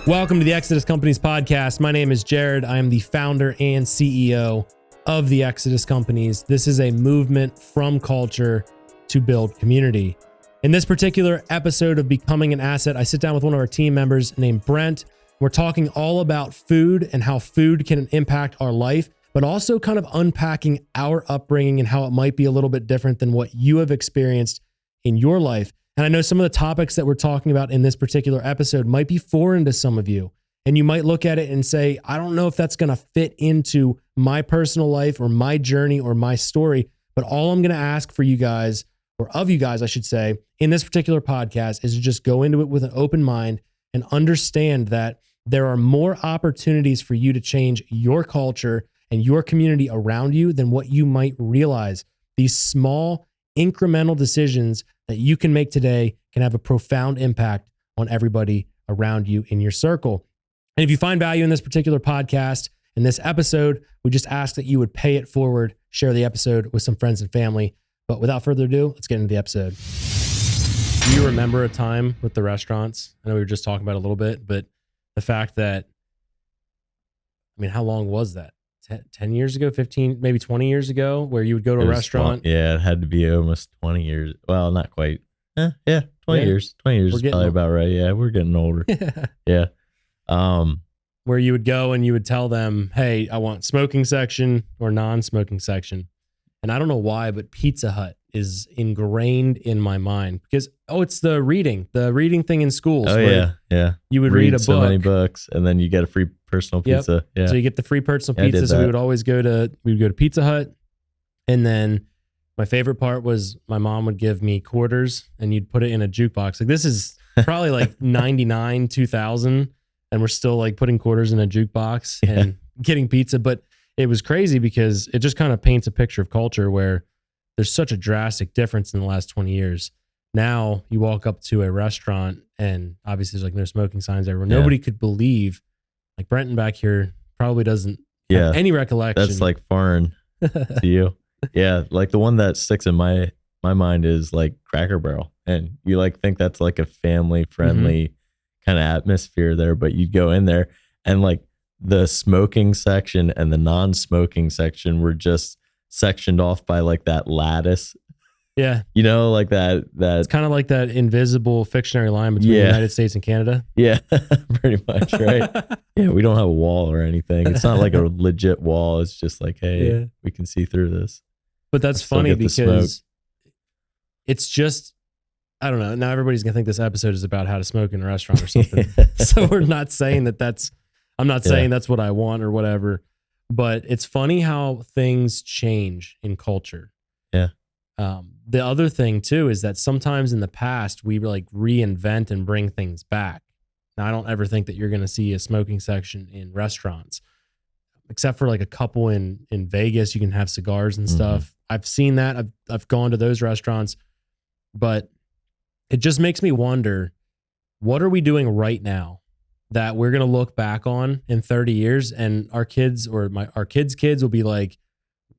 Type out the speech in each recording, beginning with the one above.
Welcome to the Exodus Companies podcast. My name is Jared. I am the founder and CEO of the Exodus Companies. This is a movement from culture to build community. In this particular episode of Becoming an Asset, I sit down with one of our team members named Brent. We're talking all about food and how food can impact our life, but also kind of unpacking our upbringing and how it might be a little bit different than what you have experienced in your life. And I know some of the topics that we're talking about in this particular episode might be foreign to some of you. And you might look at it and say, I don't know if that's going to fit into my personal life or my journey or my story. But all I'm going to ask for you guys, or of you guys, I should say, in this particular podcast is to just go into it with an open mind and understand that there are more opportunities for you to change your culture and your community around you than what you might realize. These small incremental decisions that you can make today can have a profound impact on everybody around you in your circle. And if you find value in this particular podcast, in this episode, we just ask that you would pay it forward, share the episode with some friends and family. But without further ado, let's get into the episode. Do you remember a time with the restaurants? I know we were just talking about it a little bit, but the fact that, I mean, how long was that? 10 years ago, 15, maybe 20 years ago, where you would go to a restaurant? Yeah, it had to be almost 20 years. Well, not quite. 20 years. 20 years is probably about right. Yeah, we're getting older. Yeah. Where you would go and you would tell them, hey, I want smoking section or non-smoking section. And I don't know why, but Pizza Hut is ingrained in my mind because, it's the reading thing in schools. Oh, yeah. You would read a book. So many books and then you get a free personal pizza. Yeah. So you get the free personal pizza. So we would always go to Pizza Hut. And then my favorite part was my mom would give me quarters and you'd put it in a jukebox. Like this is probably like 99, 2000. And we're still like putting quarters in a jukebox and getting pizza. But it was crazy because it just kind of paints a picture of culture where there's such a drastic difference in the last 20 years. Now you walk up to a restaurant and obviously there's like no smoking signs everywhere. Yeah. Nobody could believe, like Brenton back here probably doesn't have any recollection. That's like foreign to you. Yeah. Like the one that sticks in my mind is like Cracker Barrel. And you like think that's like a family friendly kind of atmosphere there, but you go in there and like the smoking section and the non-smoking section were just sectioned off by like that lattice. Yeah. You know, like that. It's kind of like that invisible fictionary line between the United States and Canada. Yeah, pretty much, right? Yeah, we don't have a wall or anything. It's not like a legit wall. It's just like, hey, we can see through this. But that's funny because it's just, I don't know. Now everybody's going to think this episode is about how to smoke in a restaurant or something. So we're not saying I'm not saying that's what I want or whatever. But it's funny how things change in culture. Yeah. The other thing too is that sometimes in the past we like reinvent and bring things back. Now I don't ever think that you're going to see a smoking section in restaurants, except for like a couple in Vegas. You can have cigars and stuff. I've seen that. I've gone to those restaurants, but it just makes me wonder, what are we doing right now that we're going to look back on in 30 years and our kids or our kids' kids will be like,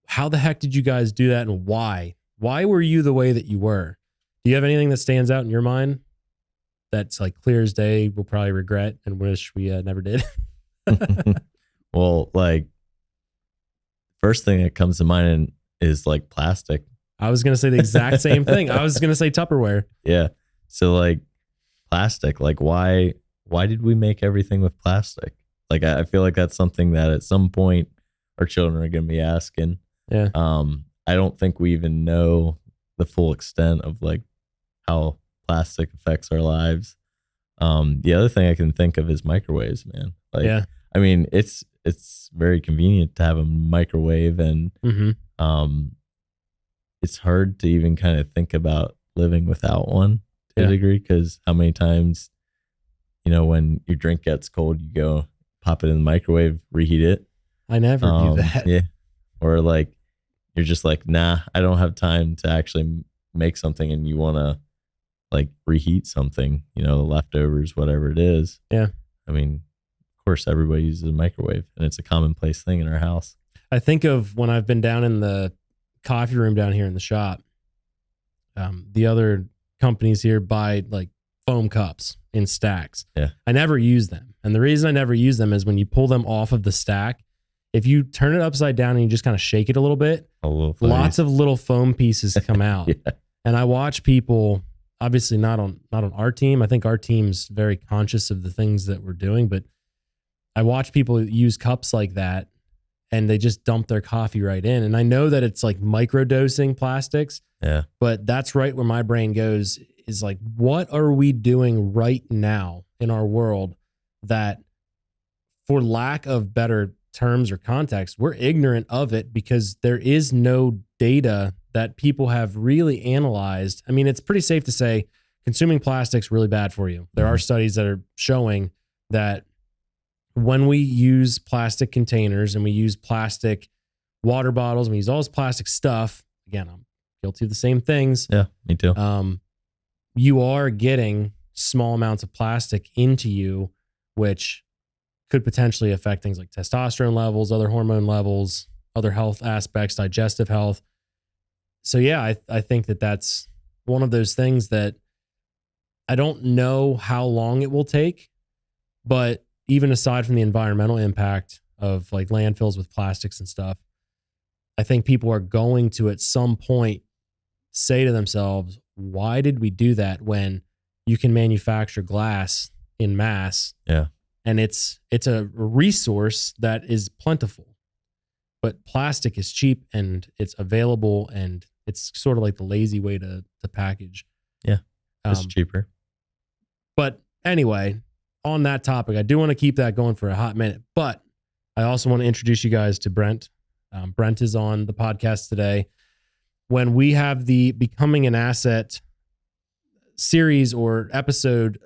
how the heck did you guys do that and why? Why were you the way that you were? Do you have anything that stands out in your mind that's like clear as day, we'll probably regret and wish we never did? Well, like first thing that comes to mind is like plastic. I was going to say the exact same thing. I was going to say Tupperware. Yeah. So like plastic, like why did we make everything with plastic? Like, I feel like that's something that at some point our children are going to be asking. Yeah. I don't think we even know the full extent of like how plastic affects our lives. The other thing I can think of is microwaves, man. Like, I mean, it's very convenient to have a microwave and, it's hard to even kind of think about living without one to a degree. 'Cause how many times, you know, when your drink gets cold, you go pop it in the microwave, reheat it. I never do that. Yeah. Or like, you're just like, nah, I don't have time to actually make something. And you want to like reheat something, you know, the leftovers, whatever it is. Yeah. I mean, of course, everybody uses a microwave and it's a commonplace thing in our house. I think of when I've been down in the coffee room down here in the shop, the other companies here buy like foam cups in stacks. Yeah. I never use them. And the reason I never use them is when you pull them off of the stack, if you turn it upside down and you just kind of shake it a little bit, lots of little foam pieces come out. Yeah. And I watch people, obviously not on our team. I think our team's very conscious of the things that we're doing, but I watch people use cups like that and they just dump their coffee right in. And I know that it's like microdosing plastics. Yeah. But that's right where my brain goes, is like, what are we doing right now in our world that, for lack of better terms or context, we're ignorant of it because there is no data that people have really analyzed. I mean, it's pretty safe to say consuming plastic's really bad for you. There are studies that are showing that when we use plastic containers and we use plastic water bottles and we use all this plastic stuff, again, I'm guilty of the same things. Yeah, me too. You are getting small amounts of plastic into you, which could potentially affect things like testosterone levels, other hormone levels, other health aspects, digestive health. So yeah, I think that that's one of those things that I don't know how long it will take, but even aside from the environmental impact of like landfills with plastics and stuff, I think people are going to at some point say to themselves, why did we do that when you can manufacture glass in mass? Yeah. And it's a resource that is plentiful, but plastic is cheap and it's available and it's sort of like the lazy way to package. Yeah. It's cheaper. But anyway, on that topic, I do want to keep that going for a hot minute, but I also want to introduce you guys to Brent. Brent is on the podcast today. When we have the Becoming an Asset series or episode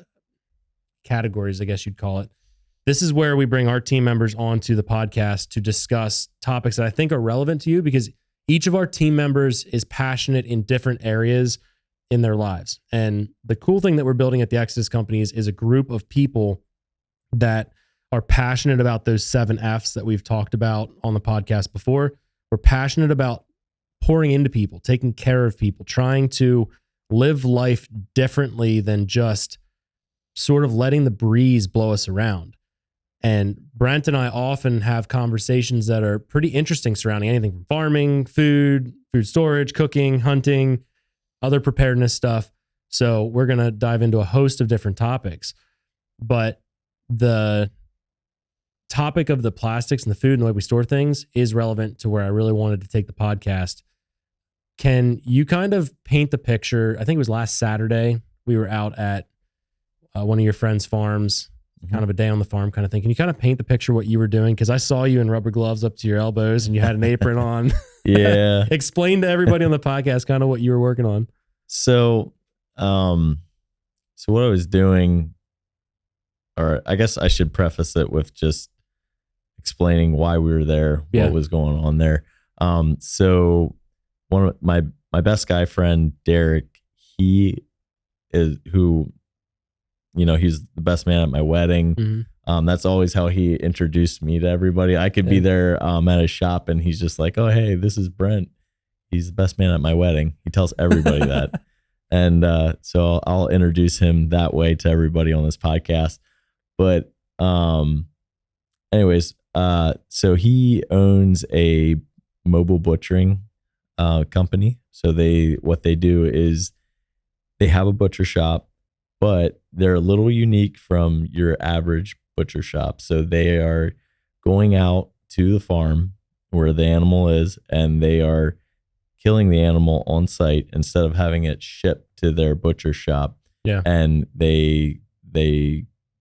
categories, I guess you'd call it, this is where we bring our team members onto the podcast to discuss topics that I think are relevant to you, because each of our team members is passionate in different areas in their lives. And the cool thing that we're building at the Exodus Companies is a group of people that are passionate about those 7 F's that we've talked about on the podcast before. We're passionate about pouring into people, taking care of people, trying to live life differently than just sort of letting the breeze blow us around. And Brent and I often have conversations that are pretty interesting surrounding anything from farming, food storage, cooking, hunting, other preparedness stuff. So we're going to dive into a host of different topics. But the topic of the plastics and the food and the way we store things is relevant to where I really wanted to take the podcast. Can you kind of paint the picture? I think it was last Saturday. We were out at one of your friends' farms, kind of a day on the farm kind of thing. Can you kind of paint the picture what you were doing? Because I saw you in rubber gloves up to your elbows and you had an apron on. Yeah. Explain to everybody on the podcast kind of what you were working on. So what I was doing, or I guess I should preface it with just explaining why we were there, what was going on there. So one of my best guy friend, Derek, he's the best man at my wedding. Mm-hmm. That's always how he introduced me to everybody. I could be there at his shop and he's just like, oh, hey, this is Brent. He's the best man at my wedding. He tells everybody that. And so I'll introduce him that way to everybody on this podcast. But anyways, so he owns a mobile butchering company. So what they do is they have a butcher shop, but they're a little unique from your average butcher shop. So they are going out to the farm where the animal is, and they are killing the animal on site instead of having it shipped to their butcher shop. Yeah. And they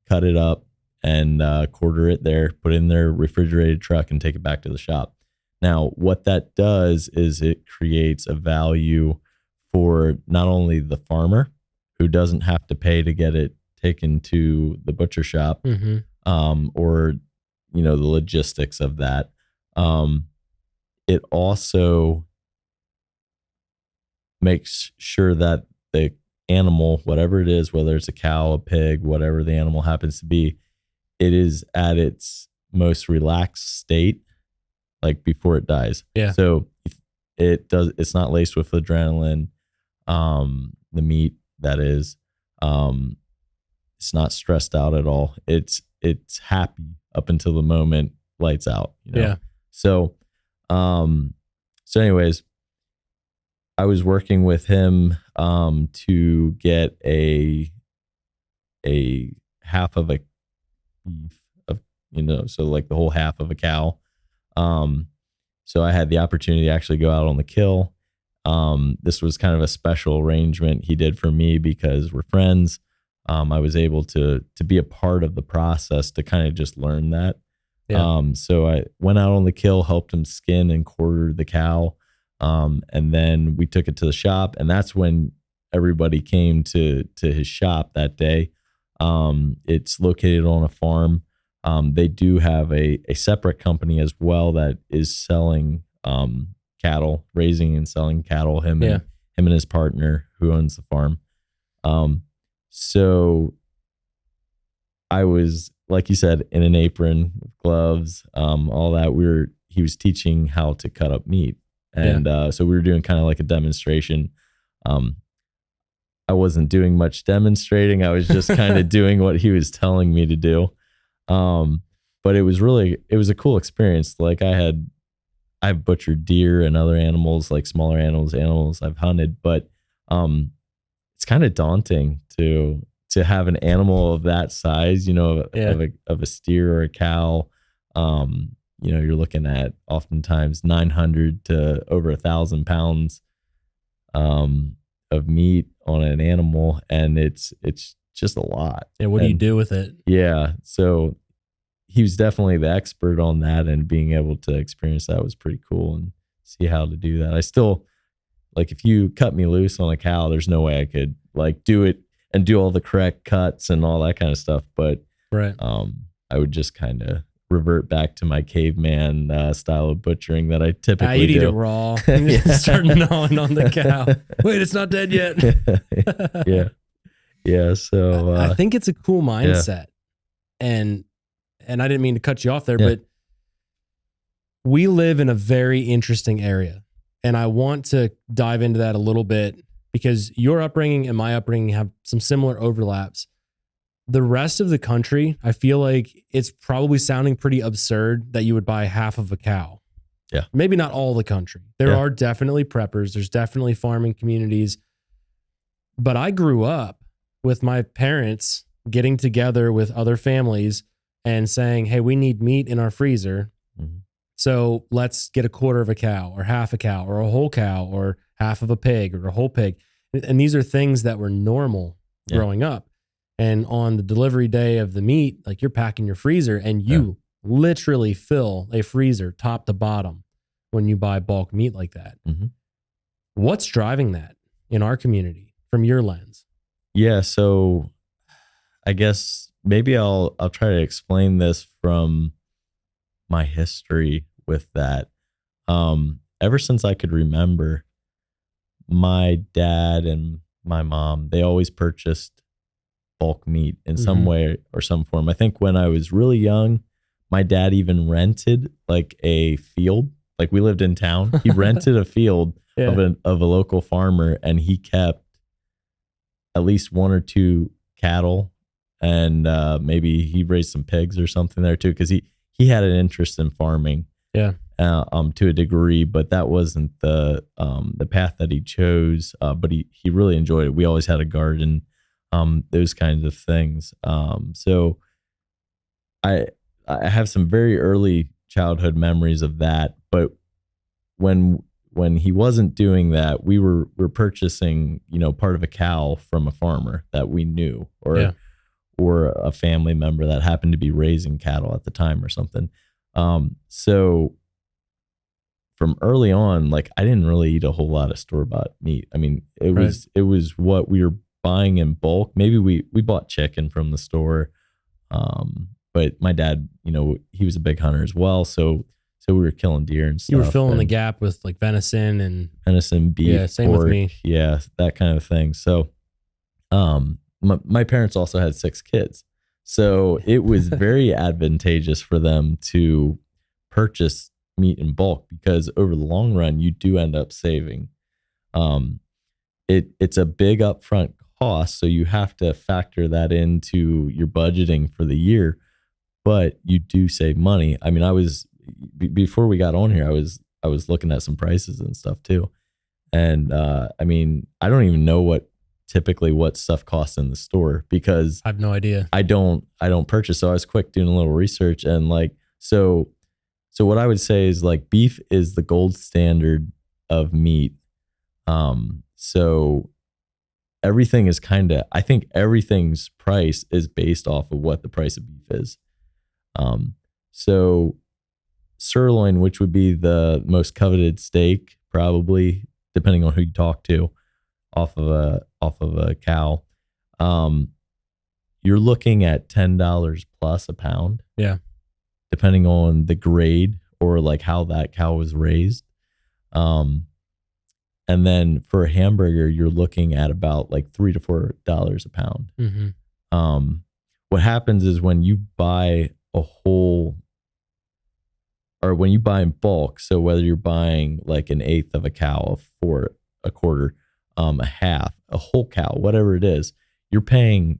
cut it up and quarter it there, put it in their refrigerated truck and take it back to the shop. Now, what that does is it creates a value for not only the farmer, who doesn't have to pay to get it taken to the butcher shop, or the logistics of that. It also makes sure that the animal, whatever it is, whether it's a cow, a pig, whatever the animal happens to be, it is at its most relaxed state, like before it dies. Yeah. So it's not laced with adrenaline. The meat, that is, it's not stressed out at all. It's it's happy up until the moment lights out, you know? Yeah. So, so anyways, I was working with him, to get a half of a beef of, you know, so like the whole half of a cow. So I had the opportunity to actually go out on the kill. This was kind of a special arrangement he did for me because we're friends. I was able to be a part of the process to kind of just learn that. Yeah. So I went out on the kill, helped him skin and quarter the cow. And then we took it to the shop, and that's when everybody came to his shop that day. It's located on a farm. They do have a separate company as well that is selling cattle, raising and selling cattle. Him and his partner who owns the farm. So I was, like you said, in an apron, gloves, all that. He was teaching how to cut up meat, and so we were doing kind of like a demonstration. I wasn't doing much demonstrating. I was just kind of doing what he was telling me to do. But it was a cool experience. Like I've butchered deer and other animals, like smaller animals I've hunted, but, it's kind of daunting to have an animal of that size, you know, of a steer or a cow. You know, you're looking at oftentimes 900 to over 1,000 pounds, of meat on an animal, and it's just a lot. Yeah. What do you do with it? Yeah. So he was definitely the expert on that, and being able to experience that was pretty cool and see how to do that. I still, like, if you cut me loose on a cow, there's no way I could like do it and do all the correct cuts and all that kind of stuff. But right. I would just kind of revert back to my caveman style of butchering that I typically you'd do. eat it raw. You start gnawing on the cow. Wait, it's not dead yet. Yeah. So I think it's a cool mindset. And I didn't mean to cut you off there, but we live in a very interesting area. And I want to dive into that a little bit because your upbringing and my upbringing have some similar overlaps. The rest of the country, I feel like it's probably sounding pretty absurd that you would buy half of a cow. Yeah. Maybe not all the country. There are definitely preppers. There's definitely farming communities. But I grew up with my parents getting together with other families and saying, hey, we need meat in our freezer. Mm-hmm. So let's get a quarter of a cow or half a cow or a whole cow or half of a pig or a whole pig. And these are things that were normal growing up. And on the delivery day of the meat, like you're packing your freezer and you literally fill a freezer top to bottom when you buy bulk meat like that. Mm-hmm. What's driving that in our community from your lens? Yeah. So I guess maybe I'll try to explain this from my history with that. Ever since I could remember, my dad and my mom, they always purchased bulk meat in some way or some form. I think when I was really young, my dad even rented like a field. Like we lived in town. He rented a field of a local farmer, and he kept at least one or two cattle, and maybe he raised some pigs or something there too, because he had an interest in farming. To a degree, but that wasn't the path that he chose. But he really enjoyed it. We always had a garden. Those kinds of things. So I have some very early childhood memories of that. But when he wasn't doing that, we're purchasing, you know, part of a cow from a farmer that we knew, or a family member that happened to be raising cattle at the time or something. So from early on, like I didn't really eat a whole lot of store-bought meat. I mean, it was what we were buying in bulk. Maybe we bought chicken from the store. But my dad, you know, he was a big hunter as well. So we were killing deer and stuff. You were filling the gap with like venison, beef, yeah, same pork, with me. Yeah, that kind of thing. So, my parents also had 6 kids. So it was very advantageous for them to purchase meat in bulk, because over the long run, you do end up saving. It's a big upfront cost, so you have to factor that into your budgeting for the year. but you do save money. I mean, before we got on here, I was looking at some prices and stuff too. And I mean, I don't even know typically what stuff costs in the store because I have no idea. I don't purchase. So I was quick doing a little research and like, so what I would say is like beef is the gold standard of meat. So everything is I think everything's price is based off of what the price of beef is. So sirloin, which would be the most coveted steak, probably depending on who you talk to, off of a cow, you're looking at $10 plus a pound. Yeah, depending on the grade or like how that cow was raised. And then for a hamburger, you're looking at about like $3 to $4 a pound. Mm-hmm. What happens is when you buy when you buy in bulk, so whether you're buying like an eighth of a cow, a quarter, a half, a whole cow, whatever it is, you're paying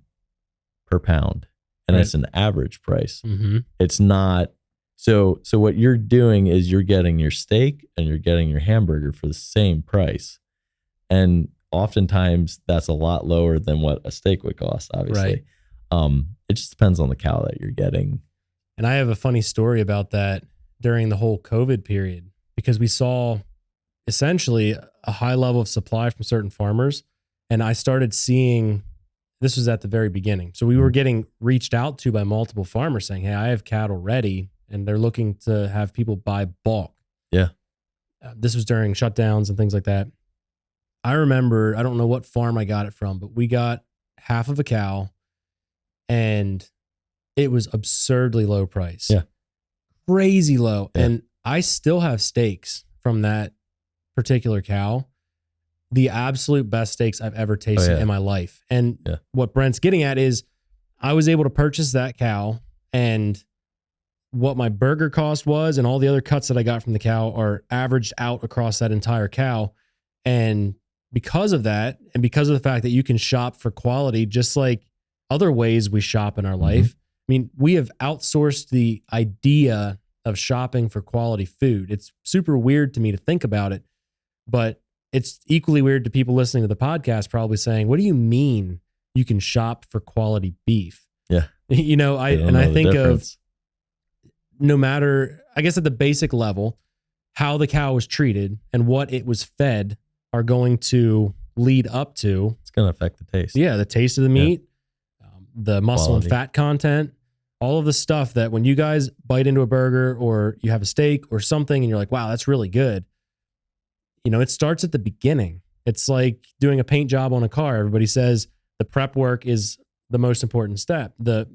per pound, and right. It's an average price. Mm-hmm. It's not. So what you're doing is you're getting your steak and you're getting your hamburger for the same price. And oftentimes that's a lot lower than what a steak would cost, obviously. Right. It just depends on the cow that you're getting. And I have a funny story about that during the whole COVID period, because we saw essentially a high level of supply from certain farmers. And I started seeing, this was at the very beginning. So we were getting reached out to by multiple farmers saying, hey, I have cattle ready. And they're looking to have people buy bulk. Yeah. This was during shutdowns and things like that. I remember, I don't know what farm I got it from, but we got half of a cow and it was absurdly low price. Yeah. Crazy low. Yeah. And I still have steaks from that particular cow. The absolute best steaks I've ever tasted in my life. And what Brent's getting at is I was able to purchase that cow, and what my burger cost was and all the other cuts that I got from the cow are averaged out across that entire cow. And because of that, and because of the fact that you can shop for quality, just like other ways we shop in our life, I mean, we have outsourced the idea of shopping for quality food. It's super weird to me to think about it, but it's equally weird to people listening to the podcast, probably saying, what do you mean you can shop for quality beef? Yeah. You know, I think of, no matter, I guess at the basic level, how the cow was treated and what it was fed are going to lead up to. It's going to affect the taste. Yeah, the taste of the meat, the muscle Quality. and fat content, all of the stuff that when you guys bite into a burger or you have a steak or something and you're like, wow, that's really good. You know, it starts at the beginning. It's like doing a paint job on a car. Everybody says the prep work is the most important step. The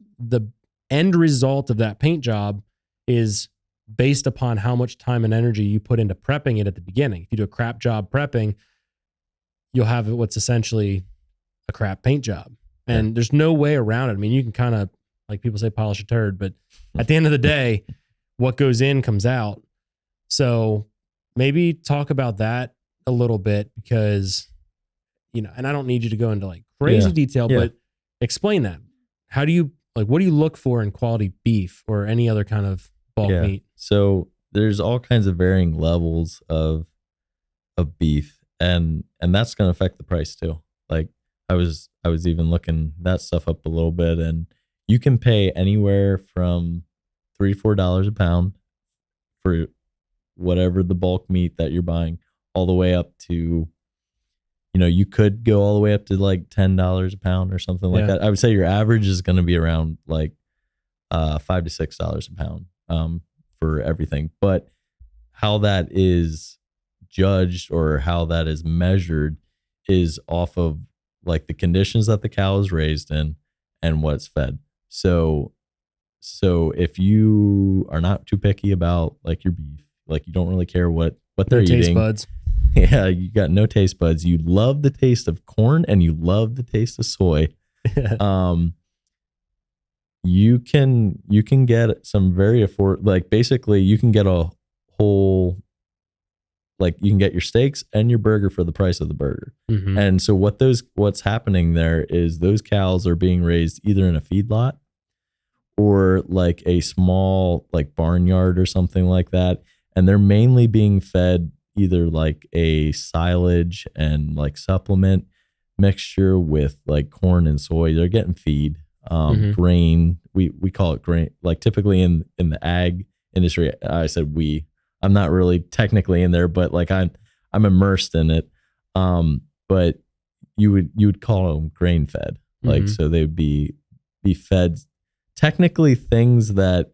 end result of that paint job is based upon how much time and energy you put into prepping it at the beginning. If you do a crap job prepping, you'll have what's essentially a crap paint job. And there's no way around it. I mean, you can kind of, like people say, polish a turd, but at the end of the day, what goes in comes out. So maybe talk about that a little bit, because, you know, and I don't need you to go into like crazy detail, but explain that. How do you, like, what do you look for in quality beef or any other kind of bulk meat? So there's all kinds of varying levels of beef, and that's going to affect the price too. Like I was even looking that stuff up a little bit, and you can pay anywhere from $3 to $4 a pound for whatever the bulk meat that you're buying, all the way up to, you know, you could go all the way up to like $10 a pound or something like that. I would say your average is going to be around like $5 to $6 a pound for everything. But how that is judged or how that is measured is off of like the conditions that the cow is raised in and what's fed. So if you are not too picky about like your beef, like you don't really care what they're eating. Taste buds. Yeah, you got no taste buds. You love the taste of corn and you love the taste of soy. You can get some very like basically you can get a whole, like you can get your steaks and your burger for the price of the burger. Mm-hmm. And so what's happening there is those cows are being raised either in a feedlot or like a small like barnyard or something like that. And they're mainly being fed either like a silage and like supplement mixture with like corn and soy. They're getting feed, grain. We call it grain. Like typically in the ag industry, I'm not really technically in there, but like I'm immersed in it. But you would call them grain fed. Like, so they would be fed technically things that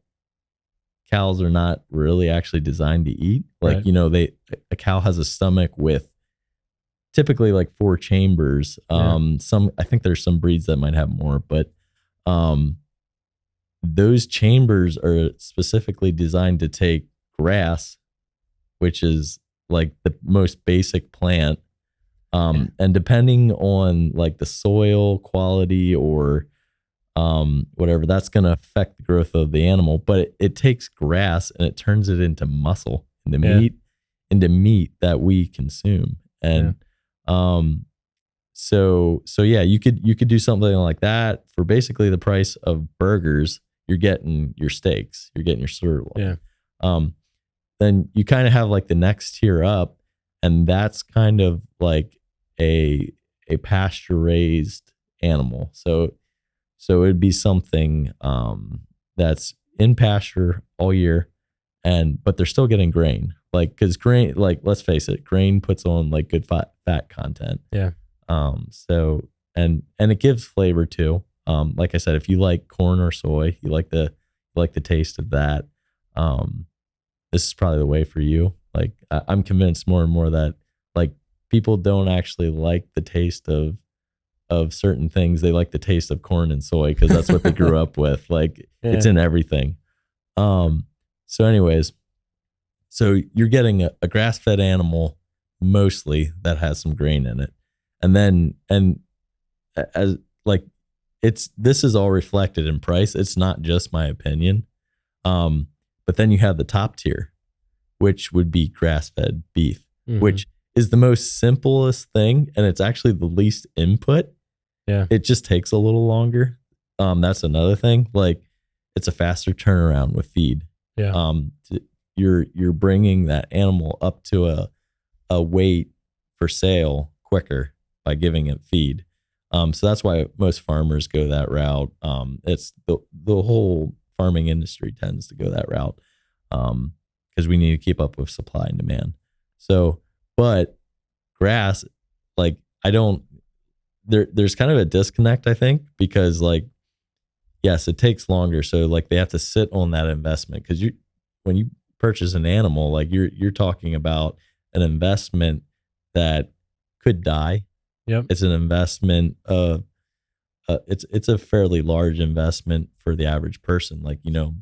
cows are not really actually designed to eat. Like, Right. you know, a cow has a stomach with typically like 4 chambers. I think there's some breeds that might have more, but those chambers are specifically designed to take grass, which is like the most basic plant. And depending on like the soil quality or whatever, that's going to affect the growth of the animal. But it takes grass and it turns it into muscle, into meat that we consume. And so yeah, you could do something like that for basically the price of burgers. You're getting your steaks, you're getting your sirloin. Then you kind of have like the next tier up, and that's kind of like a pasture raised animal. So it'd be something that's in pasture all year, but they're still getting grain. Like, because grain, like, let's face it, grain puts on like good fat content. So and it gives flavor too. Like I said, if you like corn or soy, you like the taste of that. This is probably the way for you. Like, I'm convinced more and more that like people don't actually like the taste of certain things. They like the taste of corn and soy because that's what they grew up with. Like, it's in everything. So anyways, so you're getting a grass-fed animal mostly that has some grain in it. And as like, this is all reflected in price. It's not just my opinion. But then you have the top tier, which would be grass-fed beef, which is the most simplest thing. And it's actually the least input. It just takes a little longer. That's another thing. Like, it's a faster turnaround with feed. You're bringing that animal up to a weight for sale quicker by giving it feed. So that's why most farmers go that route. It's the whole farming industry tends to go that route because we need to keep up with supply and demand. So, but grass, like, there's kind of a disconnect, I think, because like, yes, it takes longer. So like they have to sit on that investment, because when you purchase an animal, like you're talking about an investment that could die. It's an investment of it's a fairly large investment for the average person. Like, you know,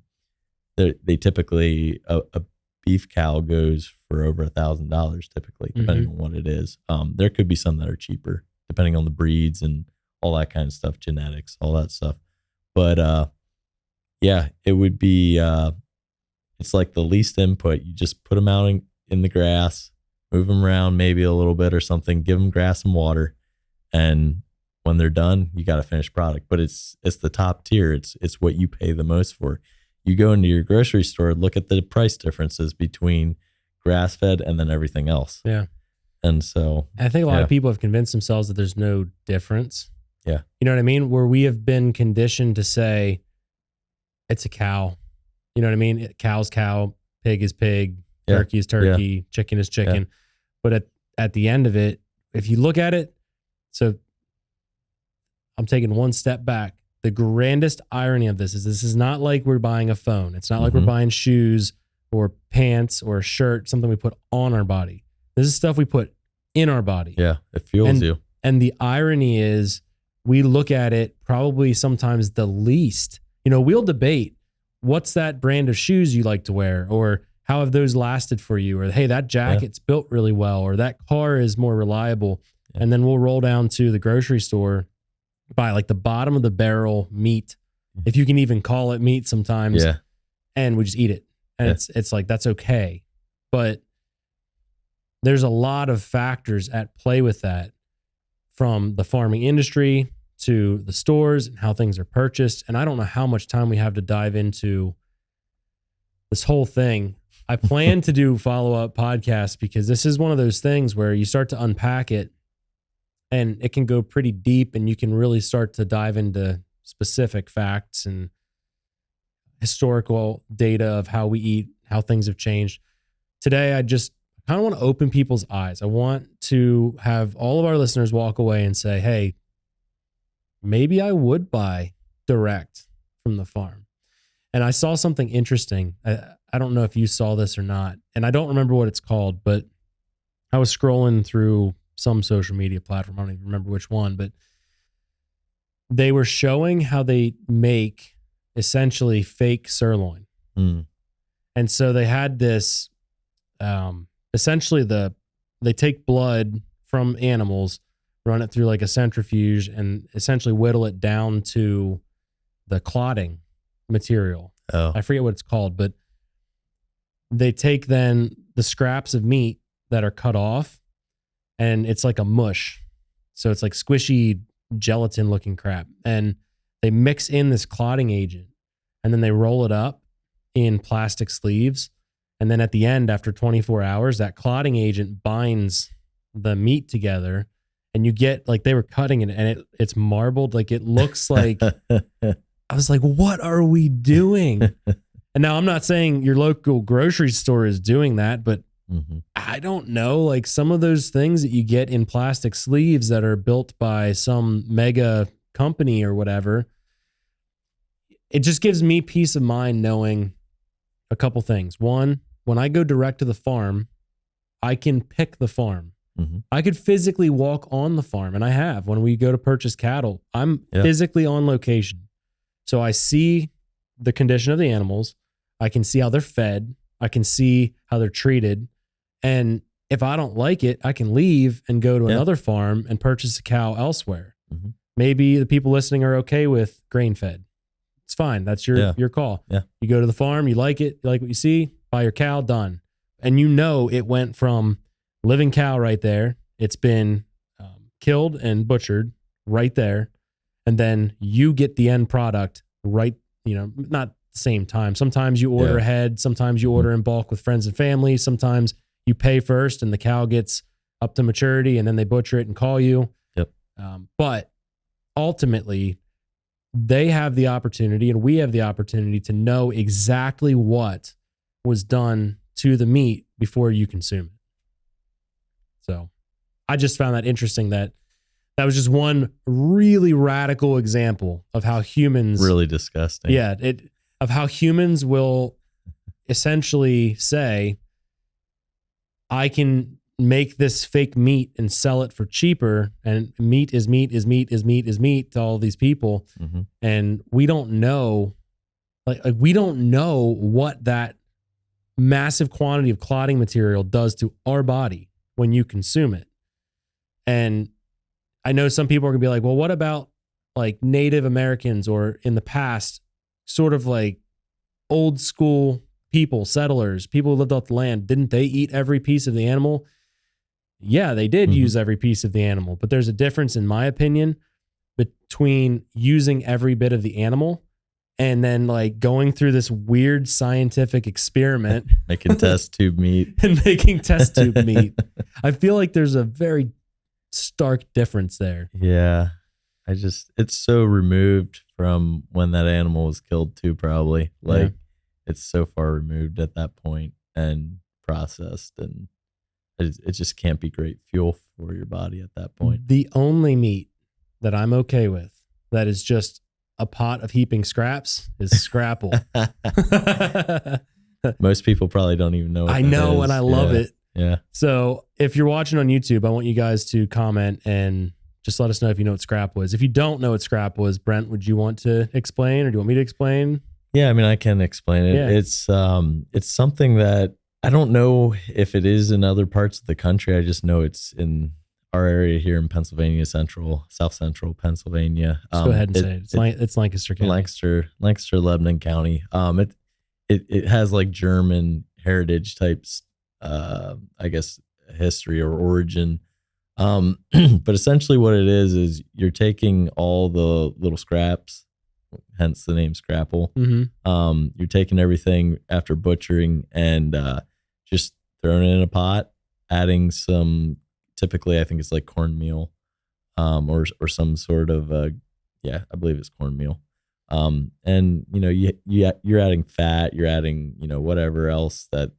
they typically a beef cow goes for over $1,000 typically, depending on what it is. There could be some that are cheaper depending on the breeds and all that kind of stuff, genetics, all that stuff. But yeah, it would be it's like the least input. You just put them out in the grass, move them around maybe a little bit or something, give them grass and water, and when they're done, you got a finished product. But it's the top tier. It's what you pay the most for. You go into your grocery store, look at the price differences between grass fed and then everything else. And so I think a lot of people have convinced themselves that there's no difference. You know what I mean? Where we have been conditioned to say it's a cow. You know what I mean? Cow's cow, pig is pig, turkey is turkey, chicken is chicken. But at the end of it, if you look at it, so I'm taking one step back. The grandest irony of this is not like we're buying a phone. It's not like we're buying shoes or pants or a shirt, something we put on our body. This is stuff we put in our body. It fuels you. And the irony is we look at it probably sometimes the least. You know, we'll debate, what's that brand of shoes you like to wear? Or how have those lasted for you? Or, hey, that jacket's built really well. Or that car is more reliable. And then we'll roll down to the grocery store, buy like the bottom of the barrel meat, if you can even call it meat sometimes. And we just eat it. And it's like, that's okay. But there's a lot of factors at play with that, from the farming industry to the stores and how things are purchased. And I don't know how much time we have to dive into this whole thing. I plan to do follow-up podcasts because this is one of those things where you start to unpack it and it can go pretty deep, and you can really start to dive into specific facts and historical data of how we eat, how things have changed. Today, I just kind of want to open people's eyes. I want to have all of our listeners walk away and say, hey, maybe I would buy direct from the farm. And I saw something interesting. I don't know if you saw this or not, and I don't remember what it's called, but I was scrolling through some social media platform. I don't even remember which one, but they were showing how they make essentially fake sirloin. Mm. And so they had this, essentially they take blood from animals, run it through like a centrifuge, and essentially whittle it down to the clotting material. Oh. I forget what it's called, but they take then the scraps of meat that are cut off, and it's like a mush. So it's like squishy gelatin looking crap. And they mix in this clotting agent, and then they roll it up in plastic sleeves. And then at the end, after 24 hours, that clotting agent binds the meat together, and you get like, they were cutting it and it's marbled. Like it looks like, I was like, what are we doing? And now I'm not saying your local grocery store is doing that, but I don't know, like some of those things that you get in plastic sleeves that are built by some mega company or whatever, it just gives me peace of mind knowing a couple things. One, when I go direct to the farm, I can pick the farm. I could physically walk on the farm, and I have. When we go to purchase cattle, I'm physically on location. So I see the condition of the animals. I can see how they're fed. I can see how they're treated. And if I don't like it, I can leave and go to another farm and purchase a cow elsewhere. Maybe the people listening are okay with grain fed. It's fine. That's your call. Yeah. You go to the farm, you like it, you like what you see, buy your cow, done. And you know it went from living cow right there. It's been killed and butchered right there. And then you get the end product right, not the same time. Sometimes you order ahead. Sometimes you order in bulk with friends and family. Sometimes you pay first and the cow gets up to maturity and then they butcher it and call you. Yep. But ultimately, they have the opportunity and we have the opportunity to know exactly what was done to the meat before you consume it. So I just found that interesting that was just one really radical example of how humans really disgusting. Yeah. Of how humans will essentially say, I can make this fake meat and sell it for cheaper, and meat is meat is meat is meat is meat to all these people. And we don't know, like we don't know what that massive quantity of clotting material does to our body when you consume it. And I know some people are gonna be like, well, what about like Native Americans or in the past, sort of like old school people, settlers, people who lived off the land? Didn't they eat every piece of the animal? Yeah, they did use every piece of the animal, but there's a difference, in my opinion, between using every bit of the animal and then like going through this weird scientific experiment. Making test tube meat. And making test tube meat. I feel like there's a very stark difference there. Yeah. It's so removed from when that animal was killed too, probably. Like it's so far removed at that point and processed, and it just can't be great fuel for your body at that point. The only meat that I'm okay with that is just a pot of heaping scraps is scrapple. Most people probably don't even know what I know, is. and I love it. Yeah. So if you're watching on YouTube, I want you guys to comment and just let us know if you know what scrap was. If you don't know what scrap was, Brent, would you want to explain, or do you want me to explain? Yeah, I mean, I can explain it. Yeah. It's something that I don't know if it is in other parts of the country. I just know it's in our area here in Pennsylvania, South Central Pennsylvania. Just go ahead and say it. It's Lancaster County. Lancaster, Lebanon County. It has like German heritage types, I guess, history or origin. But essentially what it is you're taking all the little scraps, hence the name Scrapple. You're taking everything after butchering and just throwing it in a pot, adding some, typically I think it's like cornmeal, or some sort of I believe it's cornmeal. And you're adding fat, you're adding whatever else that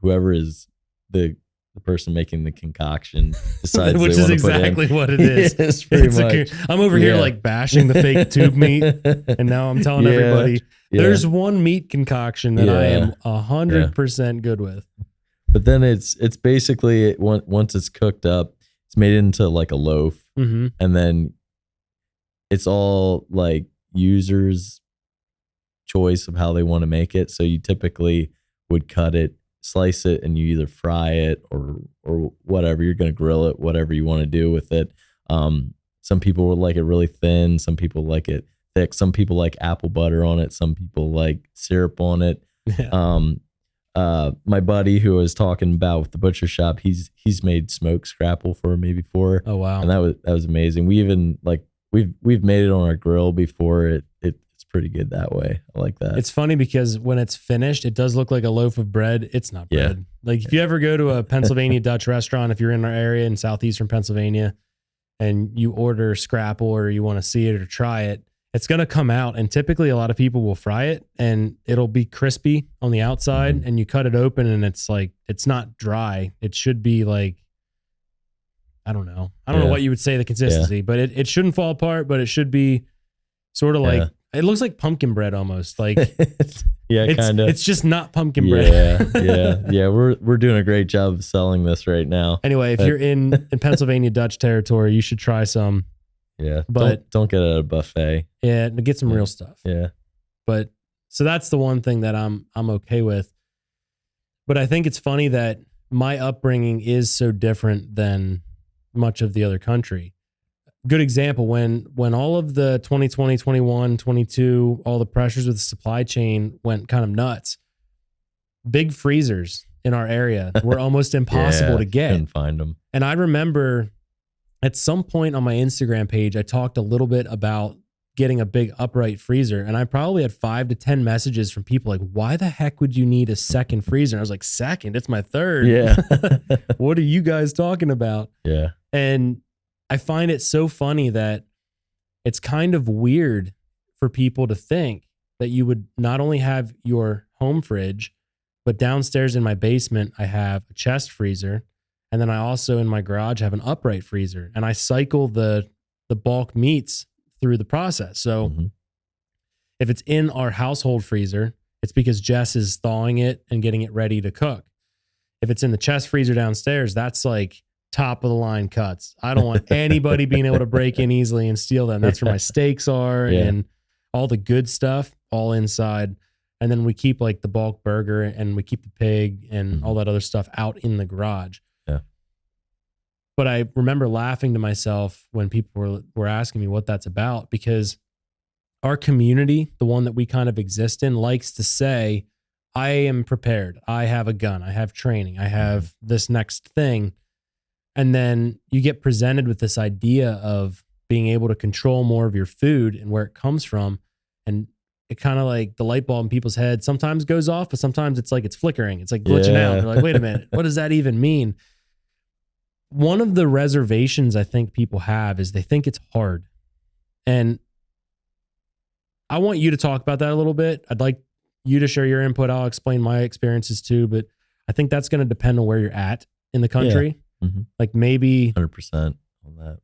whoever is the person making the concoction decides, which is exactly what it is. It's pretty much. I'm over here like bashing the fake tube meat, and now I'm telling everybody there's one meat concoction that I am 100% good with. But then it's basically once it's cooked up, it's made into like a loaf, and then it's all like users' choice of how they want to make it. So you typically would cut it, slice it, and you either fry it or whatever. You're going to grill it, whatever you want to do with it. Some people would like it really thin. Some people like it thick. Some people like apple butter on it. Some people like syrup on it. Yeah. My buddy who I was talking about with the butcher shop, he's made smoked scrapple for me before. Oh wow. And that was amazing. We even we've made it on our grill before. It's pretty good that way. I like that. It's funny because when it's finished, it does look like a loaf of bread. It's not bread. Like if you ever go to a Pennsylvania Dutch restaurant, if you're in our area in southeastern Pennsylvania and you order scrapple or you want to see it or try it, it's going to come out. And typically a lot of people will fry it and it'll be crispy on the outside, and you cut it open and it's like, it's not dry. It should be like, I don't know what you would say the consistency, but it shouldn't fall apart, but it should be sort of like, it looks like pumpkin bread almost. Like, kind of. It's just not pumpkin bread. Yeah. We're doing a great job of selling this right now. Anyway, if you're in Pennsylvania Dutch territory, you should try some. Yeah, but don't get it at a buffet. Yeah, get some real stuff. Yeah, but so that's the one thing that I'm okay with. But I think it's funny that my upbringing is so different than much of the other country. Good example, when all of the 2020, 21, 22, all the pressures with the supply chain went kind of nuts, big freezers in our area were almost impossible to get. Couldn't find them. And I remember at some point on my Instagram page, I talked a little bit about getting a big upright freezer. And I probably had 5 to 10 messages from people like, why the heck would you need a second freezer? And I was like, second? It's my third. Yeah. What are you guys talking about? Yeah. And I find it so funny that it's kind of weird for people to think that you would not only have your home fridge, but downstairs in my basement, I have a chest freezer. And then I also in my garage have an upright freezer, and I cycle the bulk meats through the process. So if it's in our household freezer, it's because Jess is thawing it and getting it ready to cook. If it's in the chest freezer downstairs, that's like top of the line cuts. I don't want anybody being able to break in easily and steal them. That's where my steaks are and all the good stuff all inside. And then we keep like the bulk burger and we keep the pig and all that other stuff out in the garage. But I remember laughing to myself when people were asking me what that's about, because our community, the one that we kind of exist in, likes to say, I am prepared. I have a gun. I have training. I have this next thing. And then you get presented with this idea of being able to control more of your food and where it comes from. And it kind of like the light bulb in people's heads sometimes goes off, but sometimes it's like it's flickering. It's like glitching out. They're like, wait a minute, what does that even mean? One of the reservations I think people have is they think it's hard. And I want you to talk about that a little bit. I'd like you to share your input. I'll explain my experiences too, but I think that's going to depend on where you're at in the country. Like maybe 100% on that.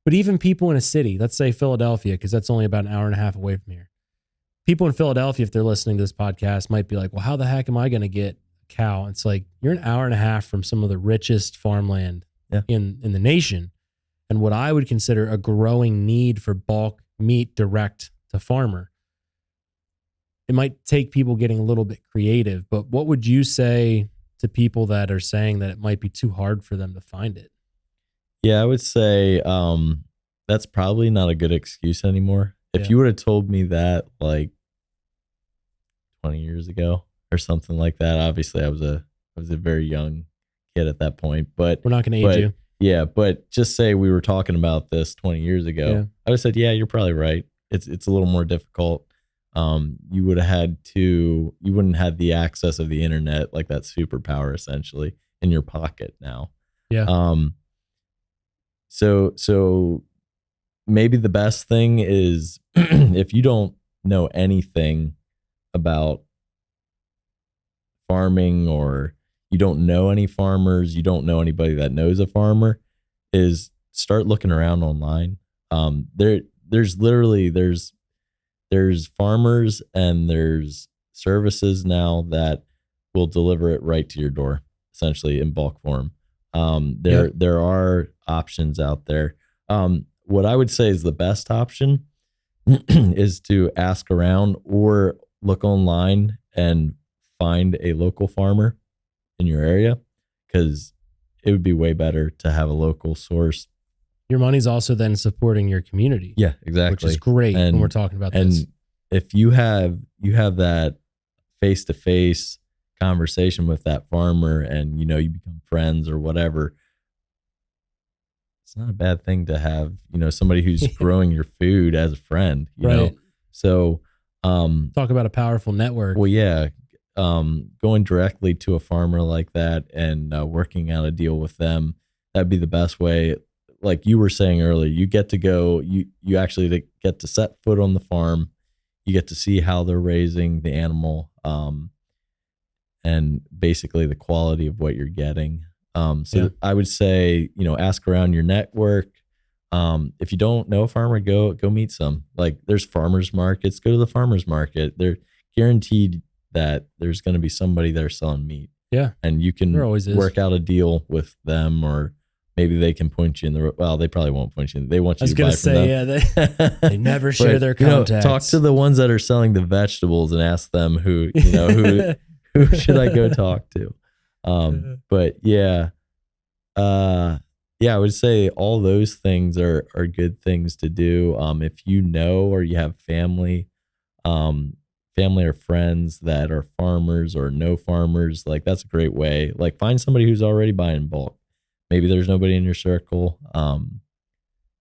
But even people in a city, let's say Philadelphia, because that's only about an hour and a half away from here. People in Philadelphia, if they're listening to this podcast, might be like, well, how the heck am I going to get a cow? It's like, you're an hour and a half from some of the richest farmland in the nation, and what I would consider a growing need for bulk meat direct to farmer. It might take people getting a little bit creative, but what would you say to people that are saying that it might be too hard for them to find it? Yeah, I would say that's probably not a good excuse anymore. If you would have told me that like 20 years ago or something like that, obviously I was a very young kid at that point, but we're not going to age you. Yeah, but just say we were talking about this 20 years ago. Yeah. I would have said, yeah, you're probably right. It's a little more difficult. You would have you wouldn't have the access of the internet, like that superpower essentially in your pocket now. Yeah. So maybe the best thing is if you don't know anything about farming, or you don't know any farmers, you don't know anybody that knows a farmer, is start looking around online. There's farmers and there's services now that will deliver it right to your door, essentially in bulk form. There are options out there. What I would say is the best option is to ask around or look online and find a local farmer in your area, because it would be way better to have a local source. Your money's also then supporting your community. Yeah, exactly. Which is great when we're talking about this. And if you have that face-to-face conversation with that farmer and, you become friends or whatever, it's not a bad thing to have, somebody who's growing your food as a friend, you know? So, talk about a powerful network. Well, yeah. Going directly to a farmer like that and working out a deal with them, that'd be the best way. Like you were saying earlier, you get to go, you actually get to set foot on the farm. You get to see how they're raising the animal, and basically the quality of what you're getting. I would say, ask around your network. If you don't know a farmer, go meet some. Like there's farmers markets, go to the farmers market. They're guaranteed that there's going to be somebody there selling meat. Yeah. And you can work out a deal with them, or maybe they can point you in the, well, they probably won't point you. They want you to buy from them. Yeah, they never share their contacts. Talk to the ones that are selling the vegetables and ask them who should I go talk to? But yeah, I would say all those things are good things to do. If you know, or you have family or friends that are farmers or no farmers, like that's a great way. Like find somebody who's already buying bulk. Maybe there's nobody in your circle. And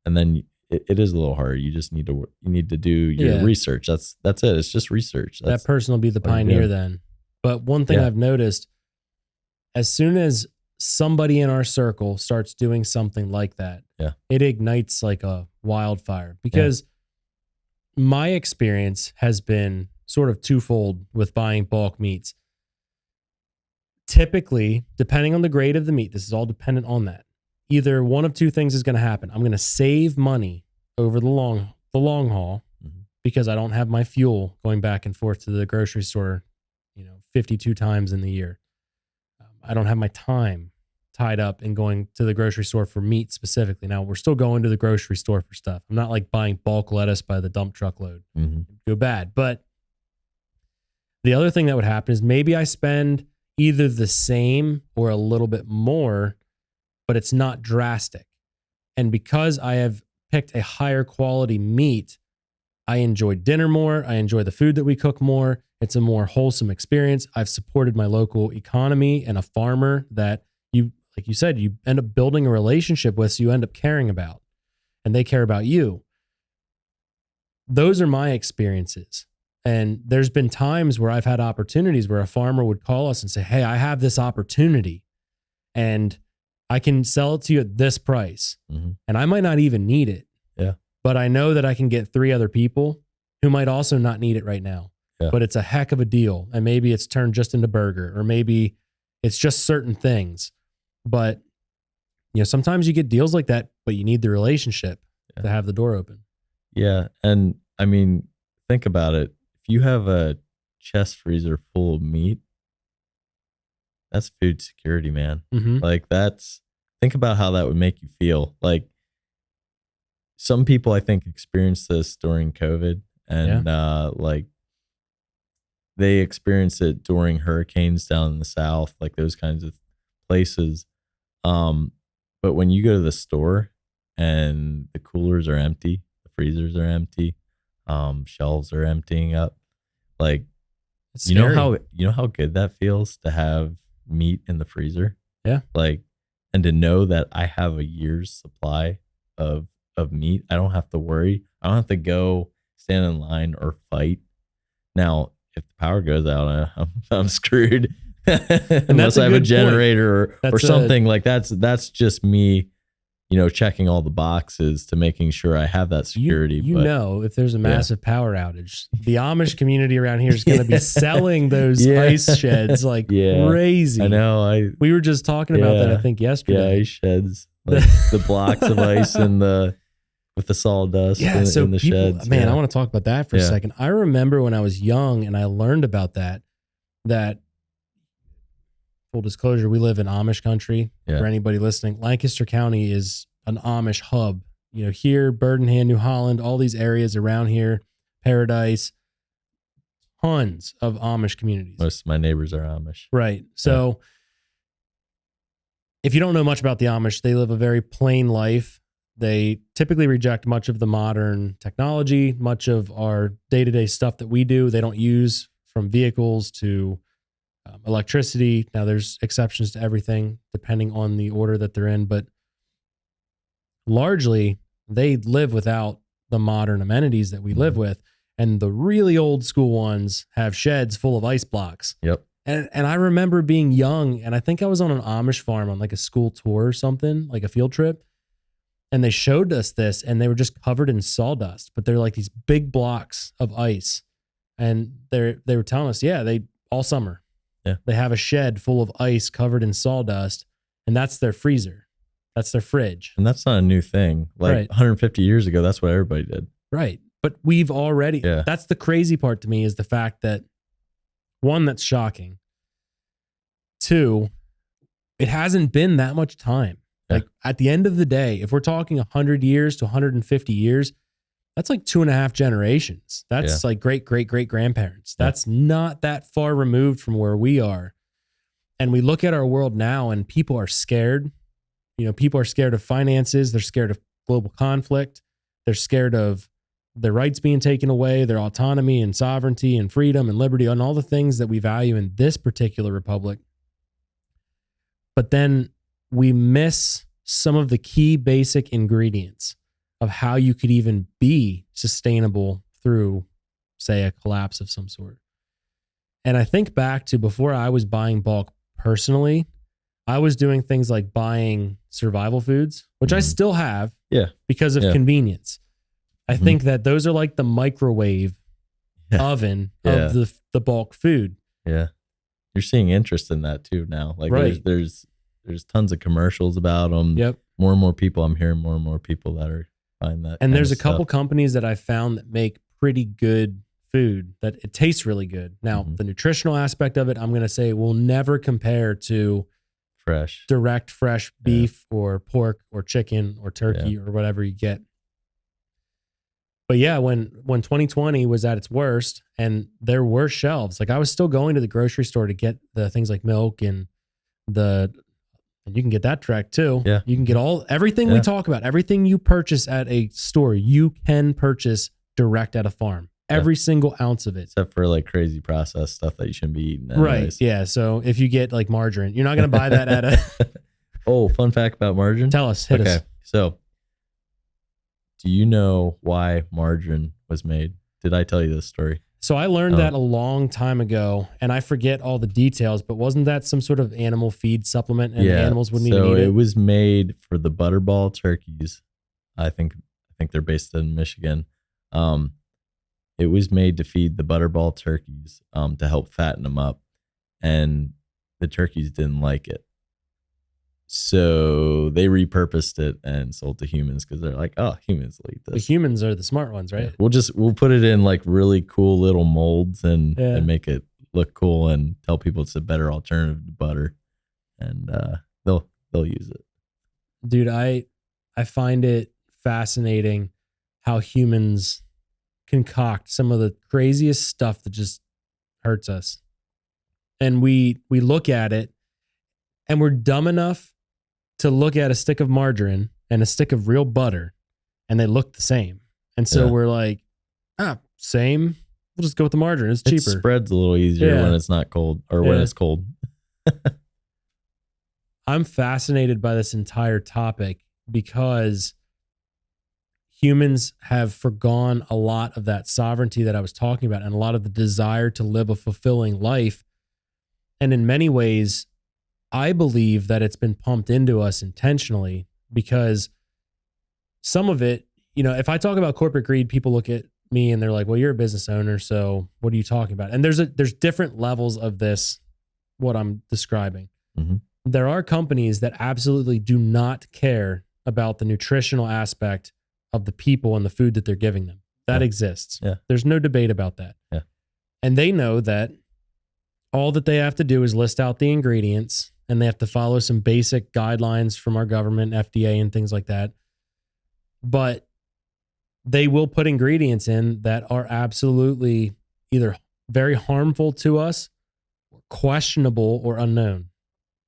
then it is a little hard. You just need to do your research. That's it. It's just research. That person will be the pioneer then. But one thing I've noticed, as soon as somebody in our circle starts doing something like that, it ignites like a wildfire, because my experience has been sort of twofold with buying bulk meats. Typically, depending on the grade of the meat, this is all dependent on that. Either one of two things is going to happen. I'm going to save money over the long haul, because I don't have my fuel going back and forth to the grocery store, 52 times in the year. I don't have my time tied up in going to the grocery store for meat specifically. Now, we're still going to the grocery store for stuff. I'm not like buying bulk lettuce by the dump truckload. Go bad. But the other thing that would happen is maybe I spend either the same or a little bit more, but it's not drastic. And because I have picked a higher quality meat, I enjoy dinner more. I enjoy the food that we cook more. It's a more wholesome experience. I've supported my local economy and a farmer that like you said, you end up building a relationship with, so you end up caring about, and they care about you. Those are my experiences. And there's been times where I've had opportunities where a farmer would call us and say, hey, I have this opportunity and I can sell it to you at this price. And I might not even need it. Yeah. But I know that I can get 3 other people who might also not need it right now. Yeah. But it's a heck of a deal. And maybe it's turned just into burger, or maybe it's just certain things. But, sometimes you get deals like that, but you need the relationship to have the door open. Yeah. And I mean, think about it. If you have a chest freezer full of meat, that's food security, man. Like think about how that would make you feel. Like some people, I think, experienced this during COVID, and like they experienced it during hurricanes down in the South, like those kinds of places. But when you go to the store and the coolers are empty, the freezers are empty, shelves are emptying up, like you know how good that feels to have meat in the freezer. Yeah. Like, and to know that I have a year's supply of meat. I don't have to worry. I don't have to go stand in line or fight. Now, if the power goes out, I'm screwed. Unless I have a generator or something like that's just me, checking all the boxes to making sure I have that security. If there's a massive power outage, the Amish community around here is going to be selling those ice sheds like crazy. I know. We were just talking about that, I think, yesterday. Yeah, ice sheds, like the blocks of ice with the sawdust in the sheds. Man, I want to talk about that for a second. I remember when I was young and I learned about that full disclosure, we live in Amish country. Yeah. For anybody listening, Lancaster County is an Amish hub. Here, Burdenham, New Holland, all these areas around here, Paradise, tons of Amish communities. Most of my neighbors are Amish. Right. So if you don't know much about the Amish, they live a very plain life. They typically reject much of the modern technology, much of our day-to-day stuff that we do. They don't use, from vehicles to electricity. Now, there's exceptions to everything depending on the order that they're in, but largely they live without the modern amenities that we live with. And the really old school ones have sheds full of ice blocks. Yep. And I remember being young, and I think I was on an Amish farm on like a school tour or something, like a field trip. And they showed us this, and they were just covered in sawdust, but they're like these big blocks of ice. And they were telling us, they all summer, they have a shed full of ice covered in sawdust, and that's their freezer. That's their fridge. And that's not a new thing. Like 150 years ago, that's what everybody did. Right. But we've already, that's the crazy part to me, is the fact that, one, that's shocking. Two, it hasn't been that much time. Like at the end of the day, if we're talking 100 years to 150 years, that's like 2.5 generations. That's like great grandparents. That's not that far removed from where we are. And we look at our world now and people are scared. People are scared of finances. They're scared of global conflict. They're scared of their rights being taken away, their autonomy and sovereignty and freedom and liberty and all the things that we value in this particular republic. But then we miss some of the key basic ingredients of how you could even be sustainable through, say, a collapse of some sort. And I think back to before I was buying bulk personally, I was doing things like buying survival foods, which I still have because of convenience. I think that those are like the microwave oven of the bulk food. Yeah. You're seeing interest in that too now. Like there's tons of commercials about them. Yep. More and more people, I'm hearing more and more people that are buying that. And there's a couple companies that I've found that make pretty good food, that it tastes really good. Now, the nutritional aspect of it, I'm going to say, will never compare to direct fresh beef or pork or chicken or turkey or whatever you get. But when 2020 was at its worst and there were shelves, like I was still going to the grocery store to get the things like milk and you can get that direct too. Yeah. You can get everything we talk about, everything you purchase at a store, you can purchase direct at a farm. Every single ounce of it. Except for like crazy processed stuff that you shouldn't be eating anyways. Right. Yeah. So if you get like margarine, you're not going to buy that at a... Fun fact about margarine. Tell us. Hit us. So do you know why margarine was made? Did I tell you this story? So I learned that a long time ago, and I forget all the details, but wasn't that some sort of animal feed supplement and the animals wouldn't even eat it? So it was made for the butterball turkeys. I think they're based in Michigan. It was made to feed the butterball turkeys to help fatten them up, and the turkeys didn't like it. So they repurposed it and sold to humans because they're like, oh, humans will eat this. The humans are the smart ones, right? Yeah. We'll put it in like really cool little molds and make it look cool and tell people it's a better alternative to butter, and they'll use it. Dude, I find it fascinating how humans concoct some of the craziest stuff that just hurts us. And we look at it and we're dumb enough to look at a stick of margarine and a stick of real butter and they look the same. And so we're like, same. We'll just go with the margarine. It's cheaper. It spreads a little easier when it's not cold or when it's cold. I'm fascinated by this entire topic because humans have forgone a lot of that sovereignty that I was talking about and a lot of the desire to live a fulfilling life. And in many ways, I believe that it's been pumped into us intentionally because some of it, if I talk about corporate greed, people look at me and they're like, well, you're a business owner, so what are you talking about? And there's different levels of this, what I'm describing. Mm-hmm. There are companies that absolutely do not care about the nutritional aspect of the people and the food that they're giving them. That exists. Yeah. There's no debate about that. Yeah. And they know that all that they have to do is list out the ingredients and they have to follow some basic guidelines from our government, FDA and things like that. But they will put ingredients in that are absolutely either very harmful to us, questionable, or unknown.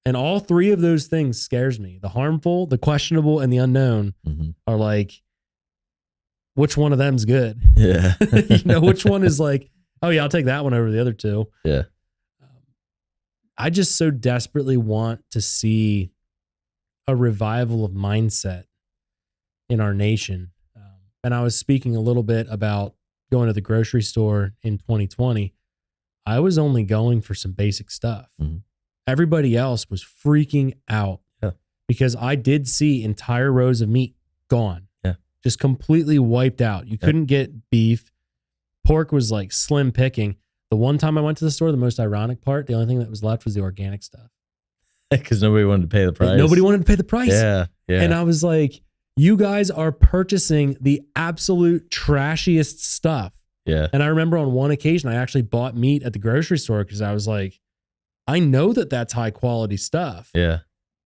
And all three of those things scares me. The harmful, the questionable, and the unknown are like, which one of them's good? Yeah. Which one is like, oh yeah, I'll take that one over the other two. Yeah. I just so desperately want to see a revival of mindset in our nation. And I was speaking a little bit about going to the grocery store in 2020. I was only going for some basic stuff. Mm-hmm. Everybody else was freaking out because I did see entire rows of meat gone, just completely wiped out. You couldn't get beef. Pork was like slim picking. The one time I went to the store, the most ironic part, the only thing that was left was the organic stuff. Because nobody wanted to pay the price. Nobody wanted to pay the price. Yeah. And I was like, you guys are purchasing the absolute trashiest stuff. Yeah. And I remember on one occasion, I actually bought meat at the grocery store because I was like, I know that that's high quality stuff. Yeah.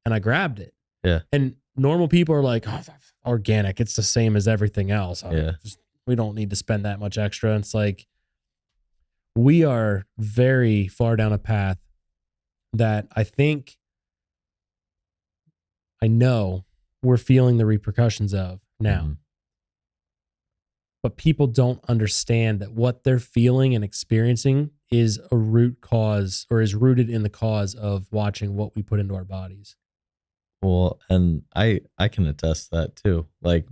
And I grabbed it. Yeah. And normal people are like, oh, organic, it's the same as everything else. We don't need to spend that much extra. And it's like, we are very far down a path that I know we're feeling the repercussions of now. Mm-hmm. But people don't understand that what they're feeling and experiencing is a root cause or is rooted in the cause of watching what we put into our bodies. Well, and I can attest to that too. Like,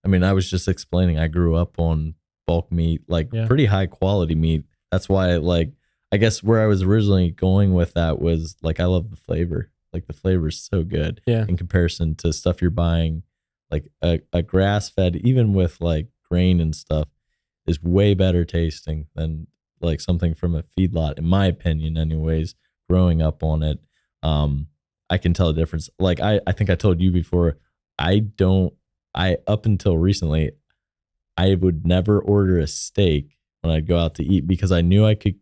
I mean, I was just explaining, I grew up on bulk meat, like pretty high quality meat. That's why, like, I guess where I was originally going with that was like, I love the flavor. Like the flavor is so good in comparison to stuff you're buying, like a grass fed, even with like grain and stuff, is way better tasting than like something from a feedlot, in my opinion, anyways. Growing up on it, I can tell the difference. Like I think I told you before, up until recently, I would never order a steak when I'd go out to eat because I knew I could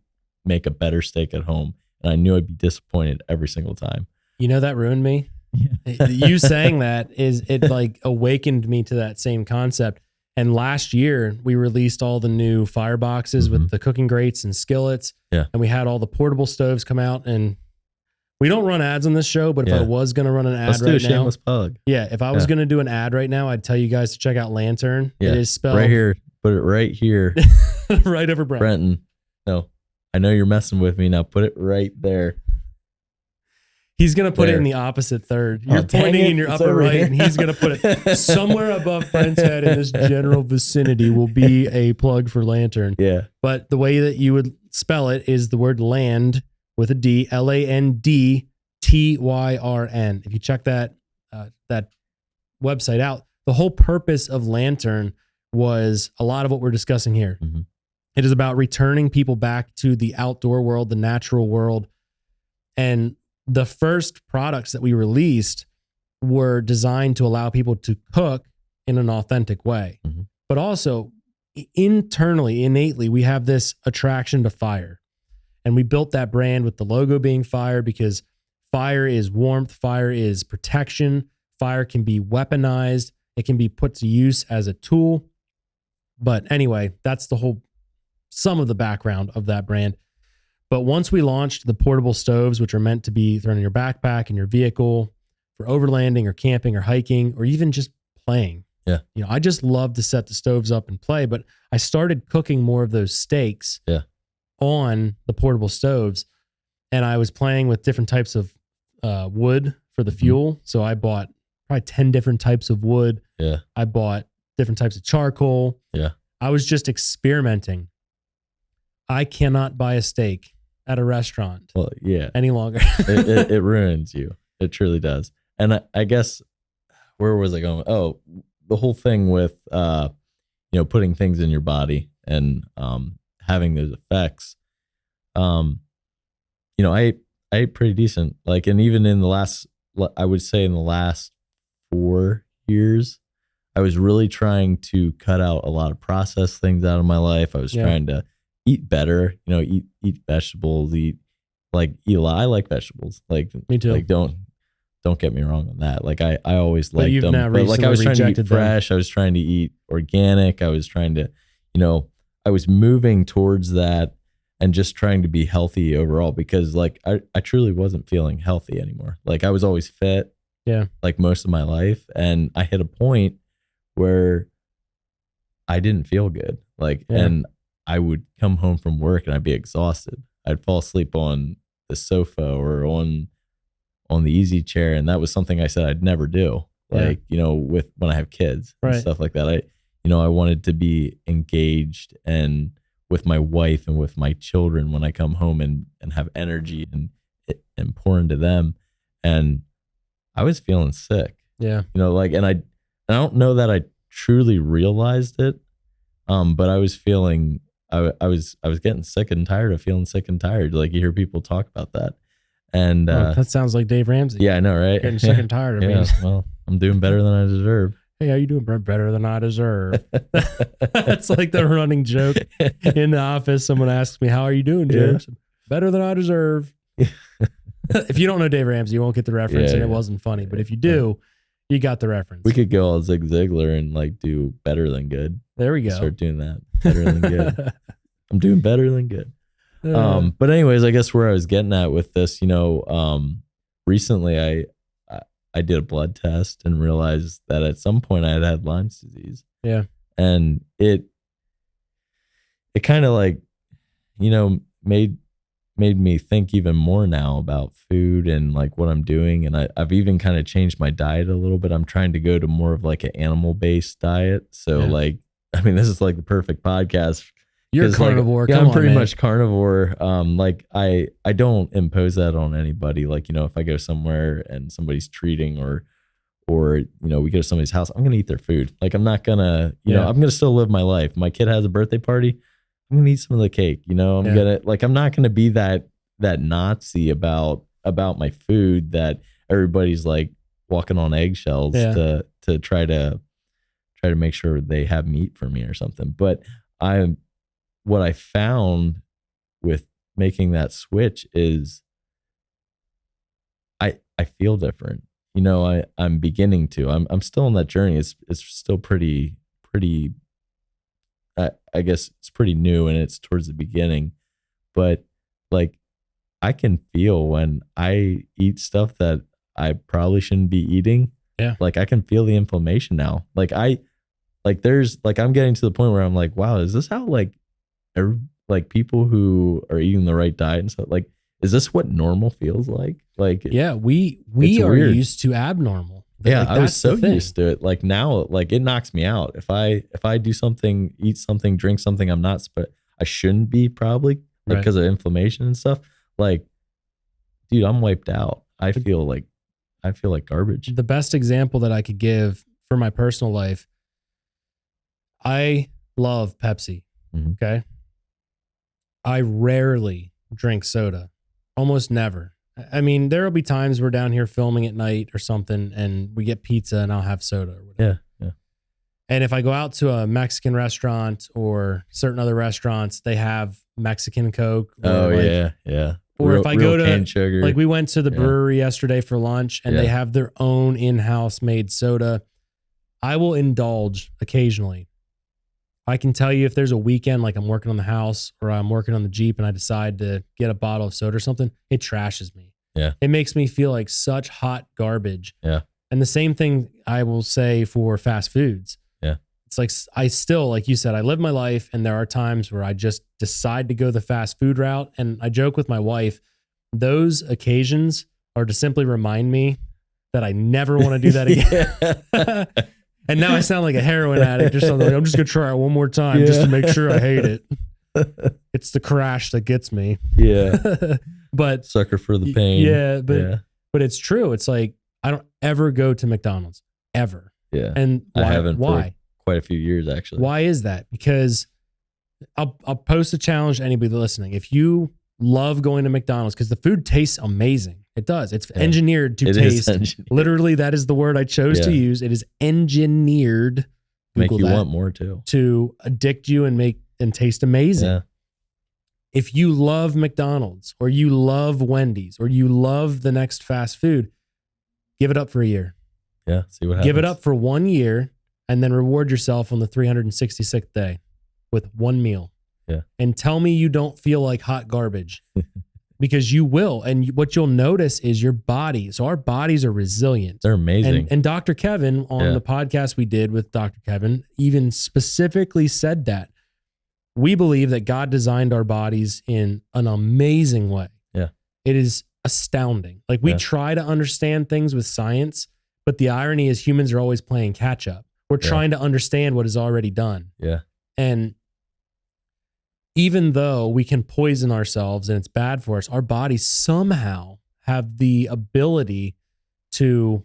make a better steak at home, and I knew I'd be disappointed every single time. That ruined me. Yeah. You saying that it like awakened me to that same concept. And last year we released all the new fire boxes with the cooking grates and skillets. Yeah. And we had all the portable stoves come out, and we don't run ads on this show, but if I was going to run an ad Let's do a shameless plug. Yeah. If I was going to do an ad right now, I'd tell you guys to check out Lantern. Yeah. It is spelled right here. Put it right here. right over Brent. Brenton. No, I know you're messing with me now. Put it right there. He's going to put it in the opposite third. You're pointing in your upper right, and he's going to put it somewhere above Brent's head in this general vicinity will be a plug for Lantern. Yeah. But the way that you would spell it is the word land with a D, LANDTYRN. If you check that website out, the whole purpose of Lantern was a lot of what we're discussing here. Mm-hmm. It is about returning people back to the outdoor world, the natural world. And the first products that we released were designed to allow people to cook in an authentic way. Mm-hmm. But also internally, innately, we have this attraction to fire. And we built that brand with the logo being fire because fire is warmth, fire is protection, fire can be weaponized, it can be put to use as a tool. But anyway, that's some of the background of that brand. But once we launched the portable stoves, which are meant to be thrown in your backpack, in your vehicle for overlanding or camping or hiking, or even just playing. Yeah. I just love to set the stoves up and play, but I started cooking more of those steaks on the portable stoves. And I was playing with different types of wood for the fuel. So I bought probably 10 different types of wood. Yeah. I bought different types of charcoal. Yeah. I was just experimenting. I cannot buy a steak at a restaurant any longer. it ruins you. It truly does. And I guess, where was I going? Oh, the whole thing with, putting things in your body and having those effects. I ate pretty decent. Like, and even in the last, I would say in the last 4 years, I was really trying to cut out a lot of processed things out of my life. I was trying to eat better, eat vegetables, eat a lot. I like vegetables. Like, me too. Like, don't get me wrong on that. Like, I always liked them. But like, I was trying to eat fresh. I was trying to eat organic. I was trying to, I was moving towards that and just trying to be healthy overall, because like I truly wasn't feeling healthy anymore. Like, I was always fit. Yeah. Like, most of my life. And I hit a point where I didn't feel good. Like, and I would come home from work and I'd be exhausted. I'd fall asleep on the sofa or on the easy chair. And that was something I said I'd never do. Like, with when I have kids and stuff like that. I wanted to be engaged and with my wife and with my children when I come home and have energy and pour into them. And I was feeling sick. Yeah. And I don't know that I truly realized it. But I was feeling, I was getting sick and tired of feeling sick and tired. Like, you hear people talk about that. And that sounds like Dave Ramsey. Yeah, I know, right? Getting sick and tired of me. Well, I'm doing better than I deserve. Hey, how you doing, Brent? Better than I deserve. That's like the running joke in the office. Someone asks me, how are you doing, James? Yeah. Better than I deserve. If you don't know Dave Ramsey, you won't get the reference, and it wasn't funny. But if you do, you got the reference. We could go all Zig Ziglar and like do better than good. There we go. Start doing that. Better than good. I'm doing better than good. But anyways, I guess where I was getting at with this, recently I did a blood test and realized that at some point I had Lyme's disease. Yeah. And it kind of like, made me think even more now about food and like what I'm doing. And I've even kind of changed my diet a little bit. I'm trying to go to more of like an animal-based diet. So like, I mean, this is like the perfect podcast. You're carnivore. Like, I'm pretty much carnivore. Like I don't impose that on anybody. Like, if I go somewhere and somebody's treating or we go to somebody's house, I'm going to eat their food. Like, I'm not going to, I'm going to still live my life. My kid has a birthday party, I'm going to eat some of the cake. I'm going to, like, I'm not going to be that Nazi about my food that everybody's like walking on eggshells to try to make sure they have meat for me or something. But what I found with making that switch is I feel different. I'm beginning to. I'm still on that journey. It's still pretty. I guess it's pretty new and it's towards the beginning, but like I can feel when I eat stuff that I probably shouldn't be eating. Yeah. Like I can feel the inflammation now. I'm getting to the point where I'm like, wow, is this how people who are eating the right diet and stuff, like, is this what normal feels like? Like, yeah, we are weird. Used to abnormal. Yeah, I was so used to it. Like now, like it knocks me out. If I do something, eat something, drink something, I shouldn't be probably because of inflammation and stuff. Like, dude, I'm wiped out. I feel like garbage. The best example that I could give for my personal life, I love Pepsi. Mm-hmm. Okay. I rarely drink soda, almost never. I mean, there will be times we're down here filming at night or something and we get pizza and I'll have soda or whatever. Yeah. And if I go out to a Mexican restaurant or certain other restaurants, they have Mexican Coke. Or yeah. Or if I go to, sugar. Like we went to the brewery yesterday for lunch and they have their own in-house made soda. I will indulge occasionally. I can tell you if there's a weekend, like I'm working on the house or I'm working on the Jeep and I decide to get a bottle of soda or something, it trashes me. Yeah. It makes me feel like such hot garbage. Yeah. And the same thing I will say for fast foods. Yeah. It's like, I still, like you said, I live my life and there are times where I just decide to go the fast food route. And I joke with my wife, those occasions are to simply remind me that I never want to do that again. And now I sound like a heroin addict or something. Like, I'm just going to try it one more time just to make sure I hate it. It's the crash that gets me. Yeah. But sucker for the pain. Yeah. But it's true. It's like, I don't ever go to McDonald's ever. Yeah. And why? I haven't why? for quite a few years, actually. Why is that? Because I'll post a challenge to anybody listening. If you love going to McDonald's, because the food tastes amazing. It does. It's engineered to taste. Literally, that is the word I chose to use. It is engineered. Make you want more too. To addict you and make and taste amazing. Yeah. If you love McDonald's or you love Wendy's or you love the next fast food, give it up for a year. Yeah. See what happens. Give it up for 1 year and then reward yourself on the 366th day with one meal. Yeah. And tell me you don't feel like hot garbage. Because you will. And what you'll notice is your body. So our bodies are resilient. They're amazing. And Dr. Kevin on the podcast we did with Dr. Kevin even specifically said that. We believe that God designed our bodies in an amazing way. Yeah. It is astounding. Like we try to understand things with science, but the irony is humans are always playing catch up. We're trying to understand what is already done. Yeah. And even though we can poison ourselves and it's bad for us, our bodies somehow have the ability to,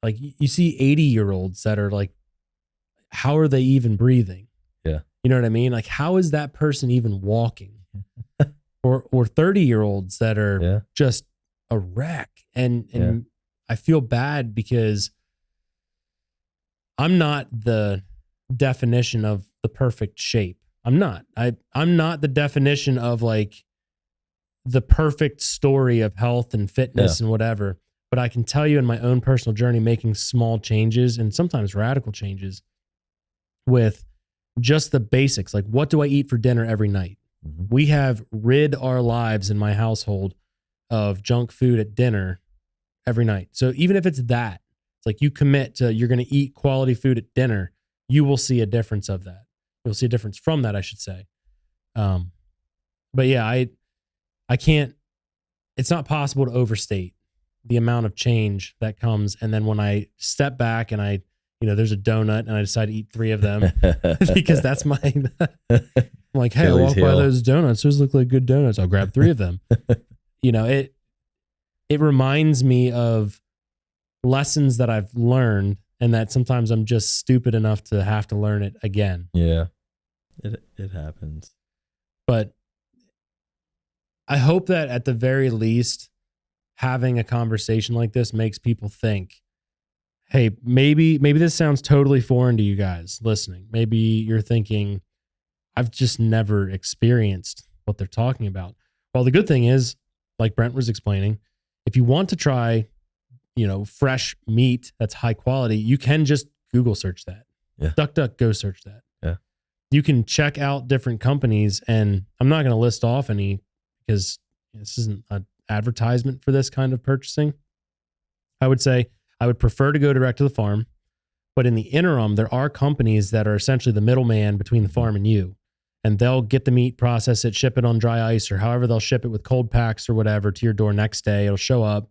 like, you see 80-year-olds that are like, how are they even breathing? Yeah. You know what I mean? Like, how is that person even walking? or 30-year-olds that are just a wreck. And I feel bad because I'm not the definition of the perfect shape. I'm not. I'm not the definition of like the perfect story of health and fitness and whatever. But I can tell you in my own personal journey, making small changes and sometimes radical changes with just the basics. Like, what do I eat for dinner every night? Mm-hmm. We have rid our lives in my household of junk food at dinner every night. So even if it's that, it's like you commit to, you're going to eat quality food at dinner, you will see a difference of that. You'll see a difference from that, I should say. But yeah, I can't, it's not possible to overstate the amount of change that comes. And then when I step back and I, there's a donut and I decide to eat 3 of them because that's my, I'm like, hey, I'll walk by those donuts. Those look like good donuts. I'll grab 3 of them. It reminds me of lessons that I've learned and that sometimes I'm just stupid enough to have to learn it again. Yeah. It happens. But I hope that at the very least, having a conversation like this makes people think, hey, maybe this sounds totally foreign to you guys listening. Maybe you're thinking, I've just never experienced what they're talking about. Well, the good thing is, like Brent was explaining, if you want to try, fresh meat that's high quality, you can just Google search that. Yeah. DuckDuckGo search that. Yeah. You can check out different companies, and I'm not going to list off any because this isn't an advertisement for this kind of purchasing. I would say I would prefer to go direct to the farm, but in the interim, there are companies that are essentially the middleman between the farm and you, and they'll get the meat, process it, ship it on dry ice, or however they'll ship it with cold packs or whatever to your door next day. It'll show up,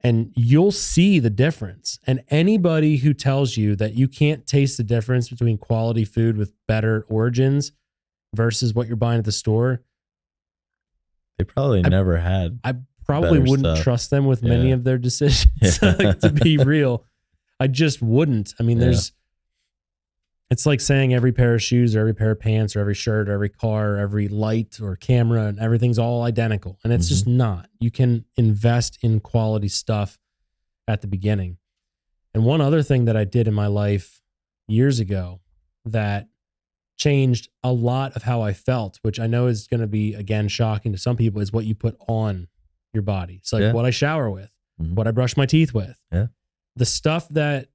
and you'll see the difference. And anybody who tells you that you can't taste the difference between quality food with better origins versus what you're buying at the store, they probably never had. I probably wouldn't trust them with many of their decisions, to be real. I just wouldn't. I mean, it's like saying every pair of shoes or every pair of pants or every shirt or every car or every light or camera and everything's all identical. And it's just not. You can invest in quality stuff at the beginning. And one other thing that I did in my life years ago that changed a lot of how I felt, which I know is going to be, again, shocking to some people, is what you put on your body. It's like what I shower with, what I brush my teeth with, the stuff that,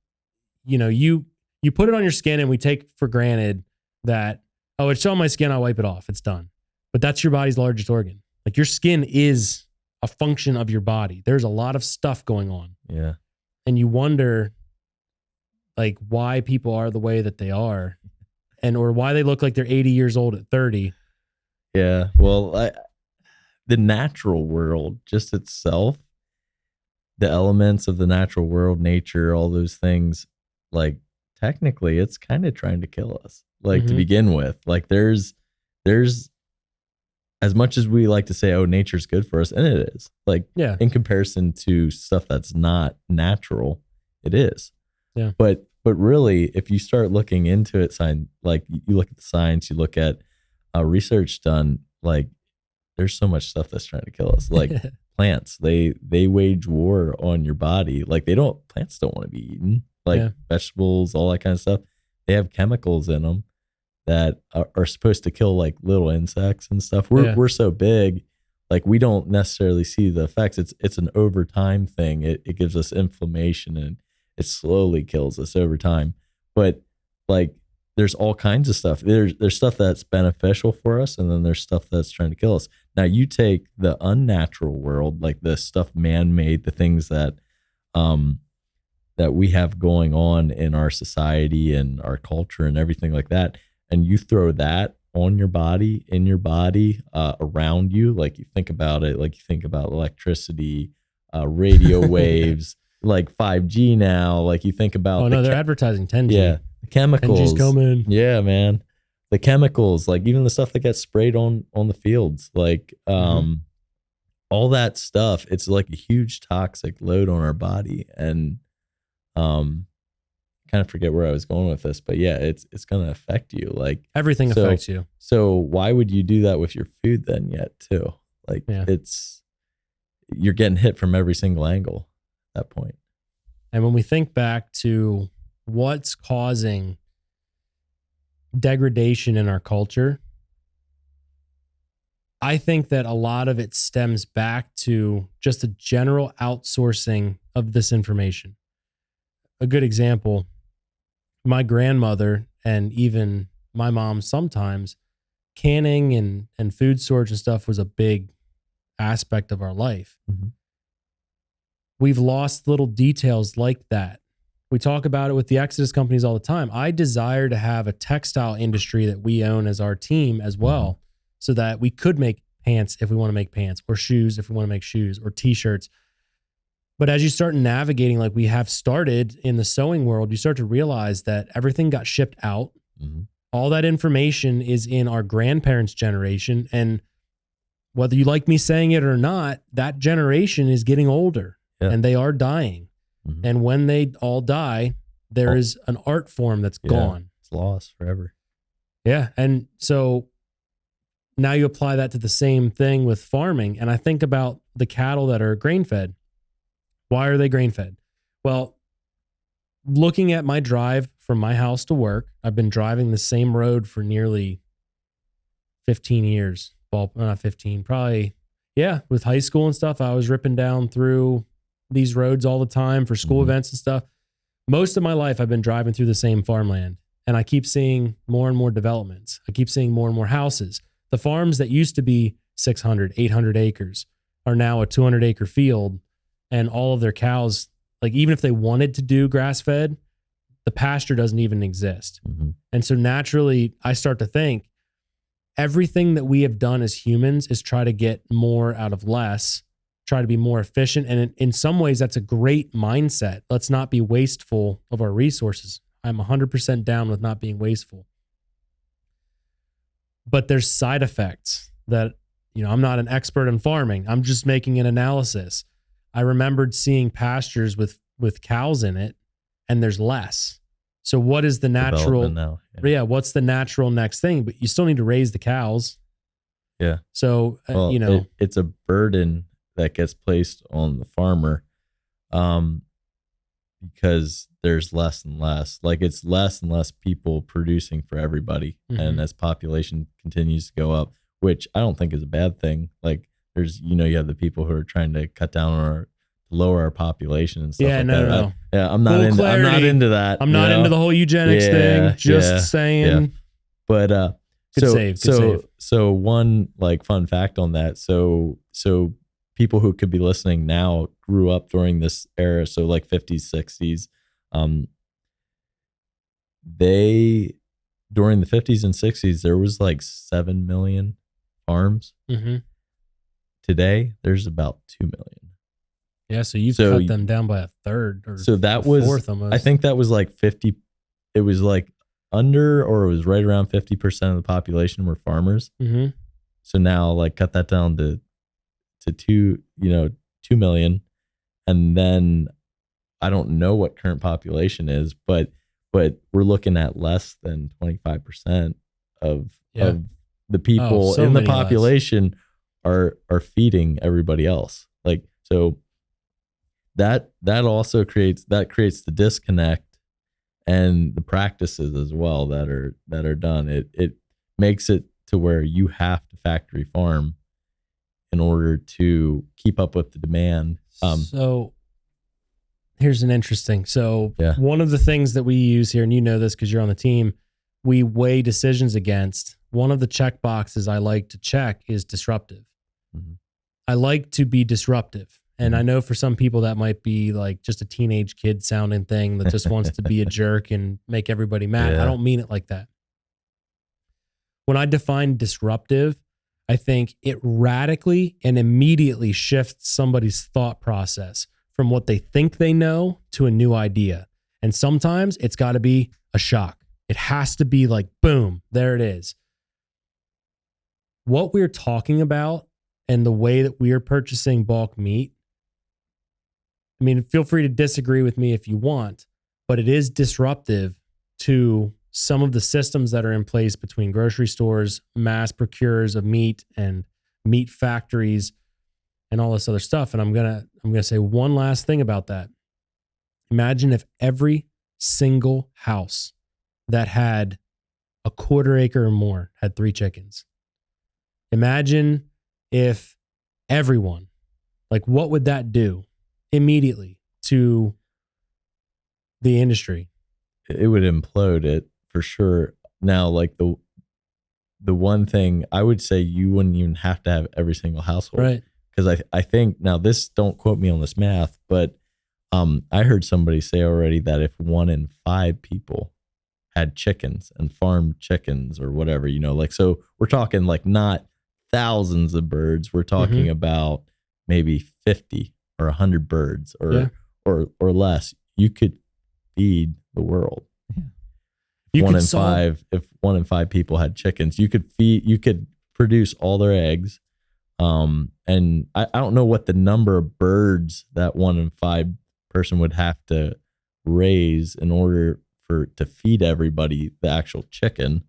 you put it on your skin and we take for granted that, oh, it's on my skin, I'll wipe it off. It's done. But that's your body's largest organ. Like, your skin is a function of your body. There's a lot of stuff going on. Yeah. And you wonder, like, why people are the way that they are or why they look like they're 80 years old at 30. Yeah. Well, the natural world just itself, the elements of the natural world, nature, all those things, like technically it's kind of trying to kill us, like to begin with. Like there's as much as we like to say, oh, nature's good for us, and it is, like, in comparison to stuff that's not natural, it is. Yeah. But really, if you start looking into it, like you look at the science, you look at research done, like there's so much stuff that's trying to kill us. Like plants, they wage war on your body. Like plants don't want to be eaten. Like vegetables, all that kind of stuff. They have chemicals in them that are supposed to kill like little insects and stuff. We're so big, like we don't necessarily see the effects. It's an overtime thing. It gives us inflammation and it slowly kills us over time. But like there's all kinds of stuff. There's stuff that's beneficial for us, and then there's stuff that's trying to kill us. Now you take the unnatural world, like the stuff man-made, the things that that we have going on in our society and our culture and everything like that, and you throw that on your body, in your body, around you, like you think about it, like you think about electricity, radio waves, like 5G now, like you think about. Oh no, they're advertising 10G. Yeah, the chemicals. 10G's coming. Yeah, man, the chemicals, like even the stuff that gets sprayed on the fields, like all that stuff. It's like a huge toxic load on our body, and kind of forget where I was going with this, but yeah, it's going to affect you. Like everything affects you. So why would you do that with your food then yet too? Like you're getting hit from every single angle at that point. And when we think back to what's causing degradation in our culture, I think that a lot of it stems back to just a general outsourcing of this information. A good example, my grandmother and even my mom, sometimes canning and food storage and stuff was a big aspect of our life. We've lost little details like that. We talk about it with the Exodus companies all the time. I desire to have a textile industry that we own as our team as well, so that we could make pants if we want to make pants, or shoes if we want to make shoes, or t-shirts. But as you start navigating, like we have started in the sewing world, you start to realize that everything got shipped out. All that information is in our grandparents' generation. And whether you like me saying it or not, that generation is getting older and they are dying. And when they all die, there is an art form that's gone. It's lost forever. Yeah. And so now you apply that to the same thing with farming. And I think about the cattle that are grain fed. Why are they grain fed? Well, looking at my drive from my house to work, I've been driving the same road for nearly 15 years. Well, not 15, probably. Yeah. With high school and stuff, I was ripping down through these roads all the time for school events and stuff. Most of my life, I've been driving through the same farmland, and I keep seeing more and more developments. I keep seeing more and more houses. The farms that used to be 600, 800 acres are now a 200 acre field. And all of their cows, like even if they wanted to do grass fed, the pasture doesn't even exist. And so naturally, I start to think everything that we have done as humans is try to get more out of less, try to be more efficient. And in some ways, that's a great mindset. Let's not be wasteful of our resources. I'm 100% down with not being wasteful. But there's side effects that, I'm not an expert in farming. I'm just making an analysis. I remembered seeing pastures with cows in it, and there's less. So what is the natural now? What's the natural next thing? But you still need to raise the cows. Yeah. So it's a burden that gets placed on the farmer, because there's less and less. Like it's less and less people producing for everybody, and as population continues to go up, which I don't think is a bad thing. Like there's, you have the people who are trying to cut down on lower our population and stuff like that. Yeah, I'm not into that. I'm not into the whole eugenics thing. Just saying. Yeah. But so one like fun fact on that. So people who could be listening now grew up during this era. So like 50s, 60s. During the 50s and 60s, there was like 7 million farms. Today, there's about 2 million. Yeah, so you've cut them down by a third or so that a was fourth almost. I think that was like 50. It was like under, or it was right around 50% of the population were farmers. Mm-hmm. So now like cut that down to 2 million. And then I don't know what current population is, but we're looking at less than 25% of the people in the population are feeding everybody else. Like, so that also creates the disconnect and the practices as well that are done. It makes it to where you have to factory farm in order to keep up with the demand. So here's an interesting. So one of the things that we use here, and you know this because you're on the team, we weigh decisions against. One of the check boxes I like to check is disruptive. Mm-hmm. I like to be disruptive. And I know for some people that might be like just a teenage kid sounding thing that just wants to be a jerk and make everybody mad. I don't mean it like that. When I define disruptive, I think it radically and immediately shifts somebody's thought process from what they think they know to a new idea. And sometimes it's got to be a shock. It has to be like, boom, there it is. What we're talking about and the way that we are purchasing bulk meat, I mean, feel free to disagree with me if you want, but it is disruptive to some of the systems that are in place between grocery stores, mass procurers of meat, and meat factories, and all this other stuff. And I'm gonna say one last thing about that. Imagine if every single house that had a quarter acre or more had 3 chickens. Imagine if everyone, like, what would that do immediately to the industry? It would implode it for sure. Now, like the one thing I would say, you wouldn't even have to have every single household, right? Because I think, now this, don't quote me on this math, but I heard somebody say already that if 1 in 5 people had chickens and farmed chickens or whatever, like, so we're talking like not thousands of birds, we're talking about maybe 50 or 100 birds or less, you could feed the world. If 1 in 5 people had chickens, you could produce all their eggs. And I don't know what the number of birds that 1 in 5 person would have to raise in order to feed everybody the actual chicken.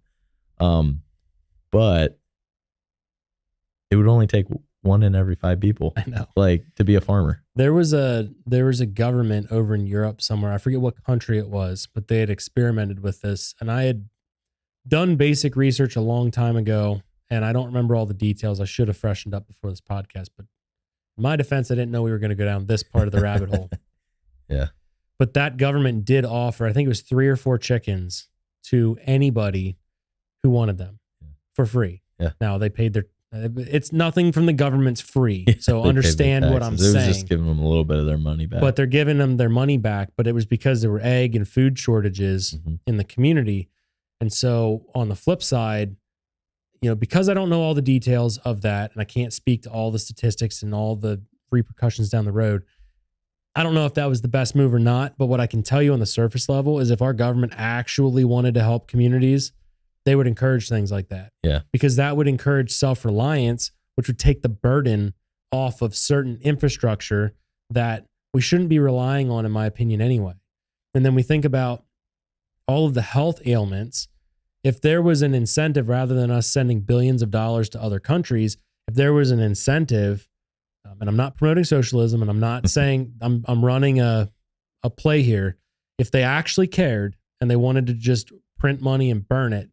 But it would only take 1 in every 5 people, I know, like, to be a farmer. There was a government over in Europe somewhere, I forget what country it was, but they had experimented with this, and I had done basic research a long time ago, and I don't remember all the details. I should have freshened up before this podcast, but in my defense, I didn't know we were going to go down this part of the rabbit hole. Yeah. But that government did offer, I think it was 3 or 4 chickens to anybody who wanted them for free. Yeah. Now they paid it's nothing from the government's free. So understand what I'm saying. It was just giving them a little bit of their money back. But they're giving them their money back, but it was because there were egg and food shortages in the community. And so on the flip side, because I don't know all the details of that, and I can't speak to all the statistics and all the repercussions down the road, I don't know if that was the best move or not. But what I can tell you on the surface level is if our government actually wanted to help communities, they would encourage things like that. Yeah. Because that would encourage self-reliance, which would take the burden off of certain infrastructure that we shouldn't be relying on, in my opinion, anyway. And then we think about all of the health ailments. If there was an incentive, rather than us sending billions of dollars to other countries, if there was an incentive, and I'm not promoting socialism, and I'm not saying I'm running a play here. If they actually cared and they wanted to just print money and burn it,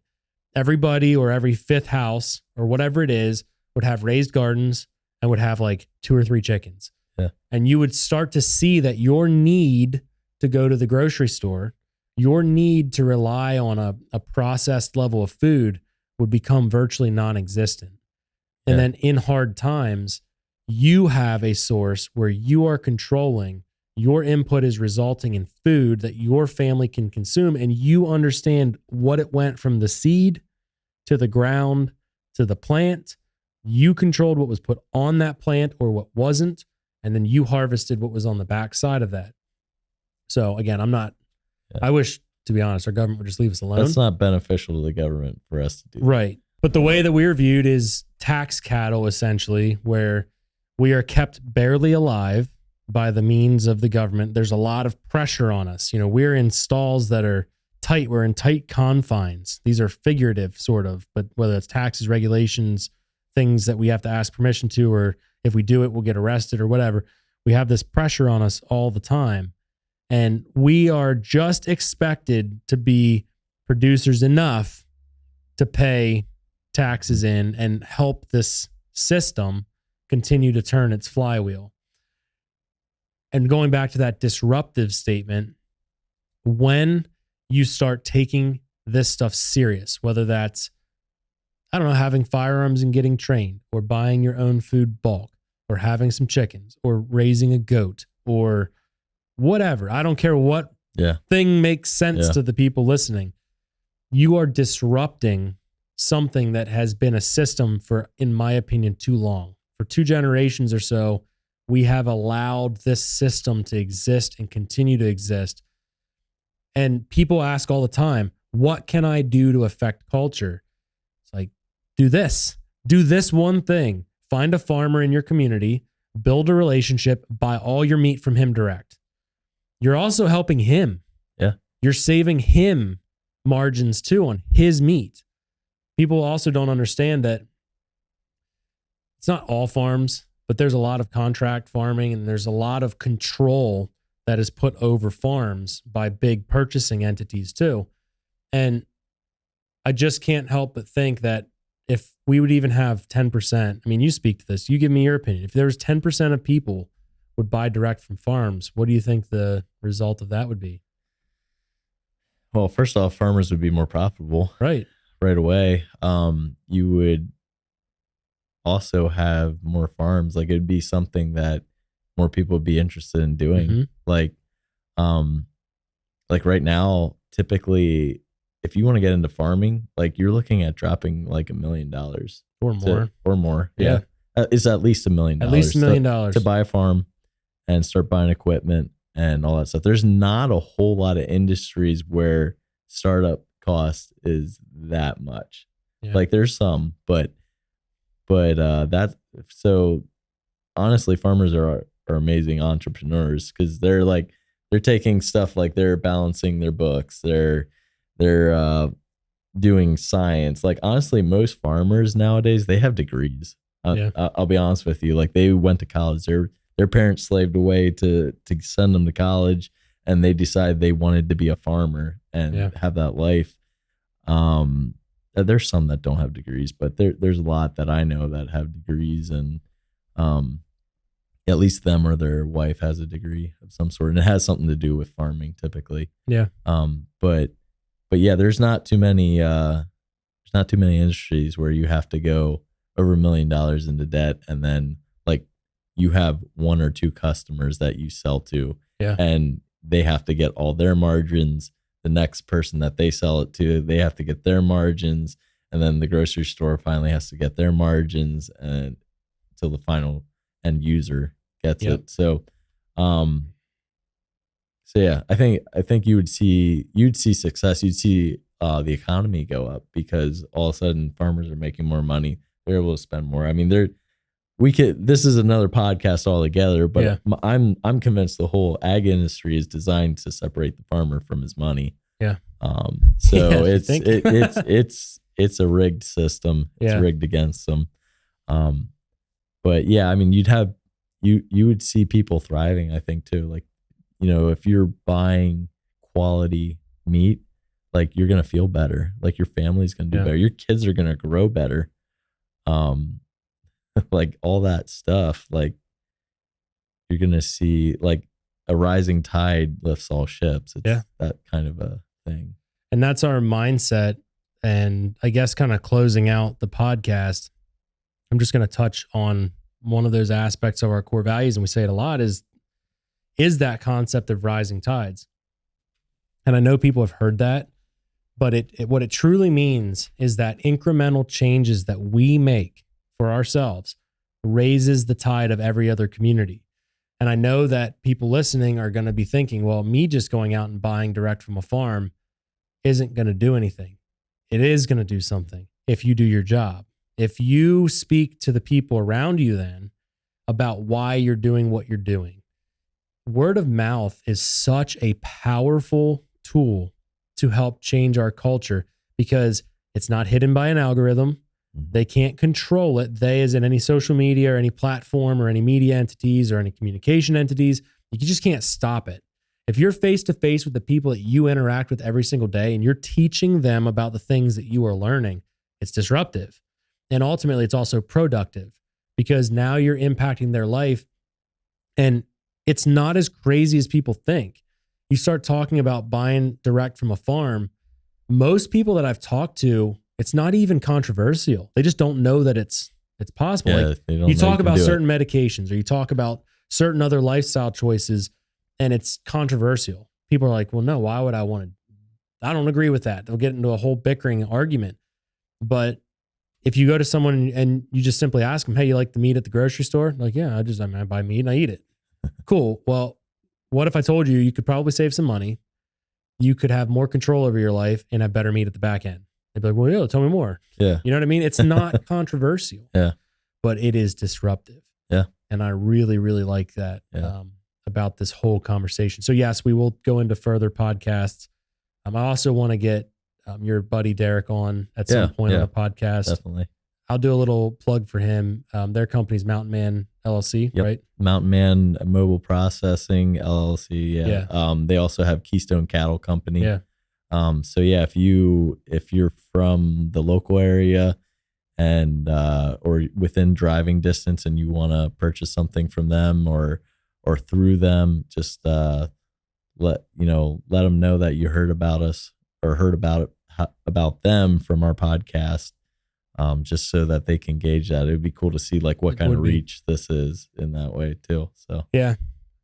everybody or every 5th house or whatever it is would have raised gardens and would have like 2 or 3 chickens. Yeah. And you would start to see that your need to go to the grocery store, your need to rely on a processed level of food would become virtually non-existent. And then in hard times, you have a source where you are controlling, your input is resulting in food that your family can consume, and you understand what it went from the seed to the ground to the plant. You controlled what was put on that plant or what wasn't, and then you harvested what was on the backside of that. So again, I wish, to be honest, our government would just leave us alone. That's not beneficial to the government for us to do. Right. But the way that we're viewed is tax cattle, essentially, where we are kept barely alive by the means of the government. There's a lot of pressure on us. We're in stalls that are tight. We're in tight confines. These are figurative, sort of, but whether it's taxes, regulations, things that we have to ask permission to, or if we do it, we'll get arrested or whatever. We have this pressure on us all the time. And we are just expected to be producers enough to pay taxes in and help this system continue to turn its flywheel. And going back to that disruptive statement, when you start taking this stuff serious, whether that's, I don't know, having firearms and getting trained, or buying your own food bulk, or having some chickens, or raising a goat, or whatever. I don't care what thing makes sense to the people listening. You are disrupting something that has been a system for, in my opinion, too long. For 2 generations or so, we have allowed this system to exist and continue to exist. And people ask all the time, what can I do to affect culture? It's like, do this one thing. Find a farmer in your community, build a relationship, buy all your meat from him direct. You're also helping him. Yeah. You're saving him margins too on his meat. People also don't understand that it's not all farms, but there's a lot of contract farming, and there's a lot of control that is put over farms by big purchasing entities too. And I just can't help but think that if we would even have 10%, I mean, you speak to this, you give me your opinion. If there was 10% of people would buy direct from farms, what do you think the result of that would be? Well, first off, farmers would be more profitable right away. You would also have more farms. Like, it'd be something that more people would be interested in doing. Mm-hmm. Like right now, typically, if you want to get into farming, like, you're looking at dropping like $1 million or more. Yeah. It's at least $1 million. At least $1 million to buy a farm and start buying equipment and all that stuff. There's not a whole lot of industries where startup cost is that much. Yeah. Like, there's some, but that's, so honestly, farmers are amazing entrepreneurs, because they're taking stuff, like, they're balancing their books, they're doing science. Like, honestly, most farmers nowadays, they have degrees. I'll be honest with you. Like, they went to college. Their parents slaved away to send them to college, and they decided they wanted to be a farmer and have that life. There's some that don't have degrees, but there's a lot that I know that have degrees, and at least them or their wife has a degree of some sort, and it has something to do with farming typically. Yeah. But yeah, there's not too many industries where you have to go over $1 million into debt, and then, like, you have 1 or 2 customers that you sell to, and they have to get all their margins. The next person that they sell it to, they have to get their margins, and then the grocery store finally has to get their margins, and until the final end user gets it. So yeah, I think you'd see success. You'd see the economy go up, because all of a sudden farmers are making more money. They're able to spend more. I mean, this is another podcast altogether, but I'm convinced the whole ag industry is designed to separate the farmer from his money. Yeah. So it's a rigged system. It's rigged against them. But yeah, I mean, you would see people thriving, I think, too. Like, if you're buying quality meat, like, you're going to feel better. Like, your family's going to do better. Your kids are going to grow better. Like, all that stuff, like, you're going to see, like, a rising tide lifts all ships. It's that kind of a thing. And that's our mindset. And I guess, kind of closing out the podcast, I'm just going to touch on one of those aspects of our core values. And we say it a lot, is that concept of rising tides. And I know people have heard that, but what it truly means is that incremental changes that we make for ourselves raises the tide of every other community. And I know that people listening are going to be thinking, well, me just going out and buying direct from a farm isn't going to do anything. It is going to do something if you do your job. If you speak to the people around you then about why you're doing what you're doing. Word of mouth is such a powerful tool to help change our culture because it's not hidden by an algorithm. They can't control it. They, as in any social media or any platform or any media entities or any communication entities, you just can't stop it. If you're face to face with the people that you interact with every single day and you're teaching them about the things that you are learning, it's disruptive. And ultimately, it's also productive because now you're impacting their life. And it's not as crazy as people think. You start talking about buying direct from a farm. Most people that I've talked to, it's not even controversial. They just don't know that it's possible. Yeah, like they don't you know talk you can about do it. certain medications or you talk about certain other lifestyle choices and it's controversial. People are like, well, no, why would I want to? I don't agree with that. They'll get into a whole bickering argument. But if you go to someone and you just simply ask them, hey, you like the meat at the grocery store? Like, yeah, I buy meat and I eat it. Cool. Well, what if I told you could probably save some money? You could have more control over your life and have better meat at the back end. They'd be like, well, yeah, tell me more. Yeah. You know what I mean? It's not controversial. Yeah. But it is disruptive. Yeah. And I really, really like that about this whole conversation. So yes, we will go into further podcasts. I also want to get your buddy Derek on at some point on the podcast. Definitely. I'll do a little plug for him. Their company's Mountain Man LLC, right? Mountain Man Mobile Processing LLC. Yeah. They also have Keystone Cattle Company. Yeah. So yeah, if you're from the local area and or within driving distance and you want to purchase something from them or through them, just let them know that you heard about us or heard about them from our podcast. Just so that they can gauge that. It would be cool to see like what kind of reach this is in that way too. So yeah,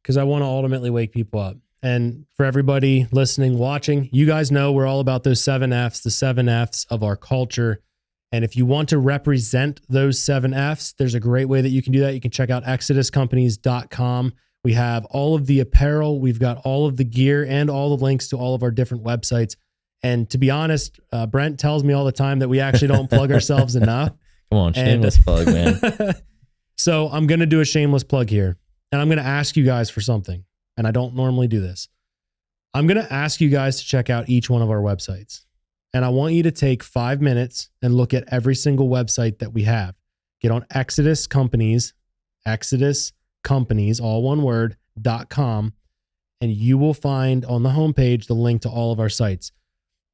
because I want to ultimately wake people up. And for everybody listening, watching, you guys know we're all about those 7 F's, the 7 F's of our culture. And if you want to represent those 7 F's, there's a great way that you can do that. You can check out exoduscompanies.com. We have all of the apparel. We've got all of the gear and all the links to all of our different websites. And to be honest, Brent tells me all the time that we actually don't plug ourselves enough. Come on, shameless plug, man. So I'm going to do a shameless plug here. And I'm going to ask you guys for something. And I don't normally do this. I'm going to ask you guys to check out each one of our websites. And I want you to take 5 minutes and look at every single website that we have. Get on Exodus Companies, all one word, .com. And you will find on the homepage the link to all of our sites.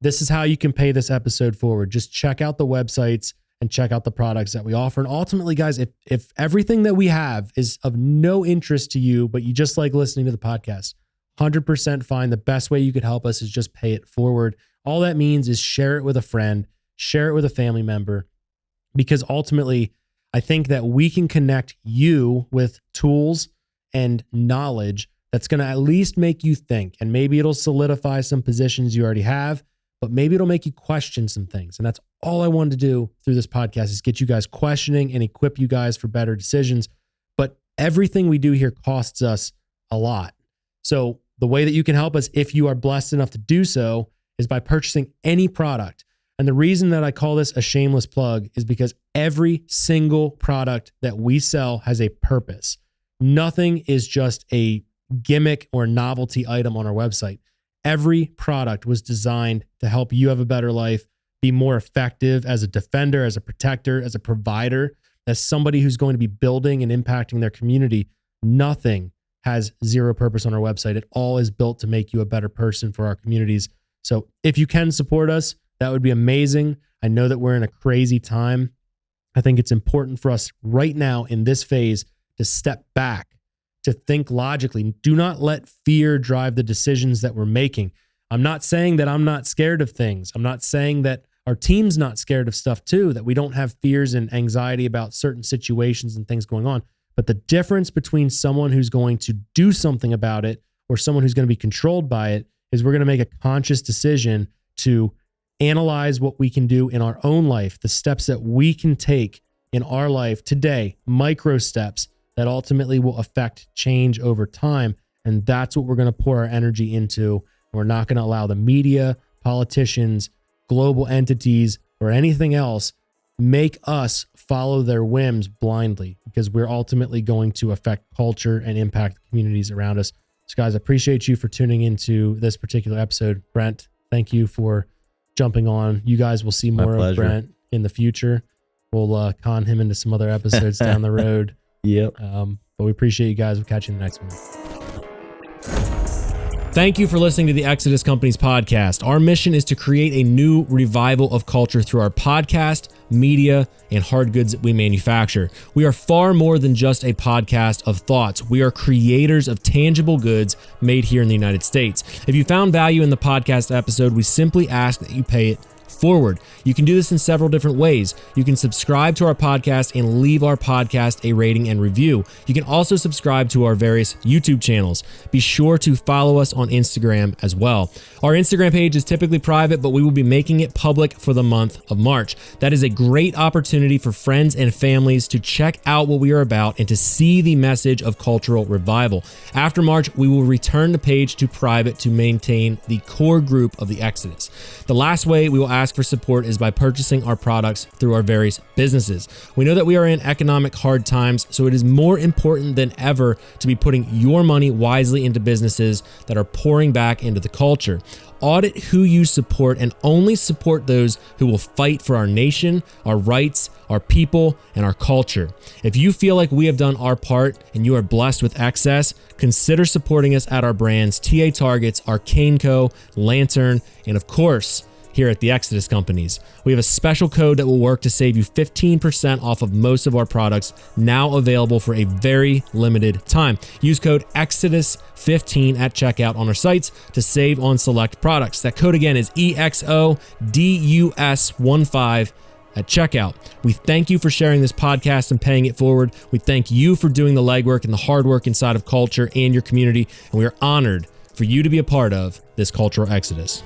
This is how you can pay this episode forward. Just check out the websites and check out the products that we offer. And ultimately, guys, if everything that we have is of no interest to you, but you just like listening to the podcast, 100% fine. The best way you could help us is just pay it forward. All that means is share it with a friend, share it with a family member, because ultimately, I think that we can connect you with tools and knowledge that's going to at least make you think. And maybe it'll solidify some positions you already have, but maybe it'll make you question some things. And that's all I wanted to do through this podcast is get you guys questioning and equip you guys for better decisions. But everything we do here costs us a lot. So the way that you can help us, if you are blessed enough to do so, is by purchasing any product. And the reason that I call this a shameless plug is because every single product that we sell has a purpose. Nothing is just a gimmick or novelty item on our website. Every product was designed to help you have a better life, be more effective as a defender, as a protector, as a provider, as somebody who's going to be building and impacting their community. Nothing has zero purpose on our website. It all is built to make you a better person for our communities. So if you can support us, that would be amazing. I know that we're in a crazy time. I think it's important for us right now in this phase to step back, to think logically. Do not let fear drive the decisions that we're making. I'm not saying that I'm not scared of things. I'm not saying that our team's not scared of stuff too, that we don't have fears and anxiety about certain situations and things going on. But the difference between someone who's going to do something about it or someone who's going to be controlled by it is we're going to make a conscious decision to analyze what we can do in our own life, the steps that we can take in our life today, micro steps that ultimately will affect change over time. And that's what we're going to pour our energy into. We're not going to allow the media, politicians, global entities, or anything else make us follow their whims blindly, because we're ultimately going to affect culture and impact communities around us. So guys, I appreciate you for tuning into this particular episode. Brent, thank you for jumping on. You guys will see more of Brent in the future. We'll con him into some other episodes down the road. Yep. But we appreciate you guys. We'll catch you in the next one. Thank you for listening to the Exodus Companies podcast. Our mission is to create a new revival of culture through our podcast, media, and hard goods that we manufacture. We are far more than just a podcast of thoughts. We are creators of tangible goods made here in the United States. If you found value in the podcast episode, we simply ask that you pay it forward. You can do this in several different ways. You can subscribe to our podcast and leave our podcast a rating and review. You can also subscribe to our various YouTube channels. Be sure to follow us on Instagram as well. Our Instagram page is typically private, but we will be making it public for the month of March. That is a great opportunity for friends and families to check out what we are about and to see the message of cultural revival. After March, we will return the page to private to maintain the core group of the Exodus. The last way we will ask for support is by purchasing our products through our various businesses. We know that we are in economic hard times, so it is more important than ever to be putting your money wisely into businesses that are pouring back into the culture. Audit who you support and only support those who will fight for our nation, our rights, our people, and our culture. If you feel like we have done our part and you are blessed with excess, consider supporting us at our brands, TA Targets, Arcane Co., Lantern, and of course, here at the Exodus Companies. We have a special code that will work to save you 15% off of most of our products, now available for a very limited time. Use code EXODUS15 at checkout on our sites to save on select products. That code again is EXODUS15 at checkout. We thank you for sharing this podcast and paying it forward. We thank you for doing the legwork and the hard work inside of culture and your community, and we are honored for you to be a part of this cultural exodus.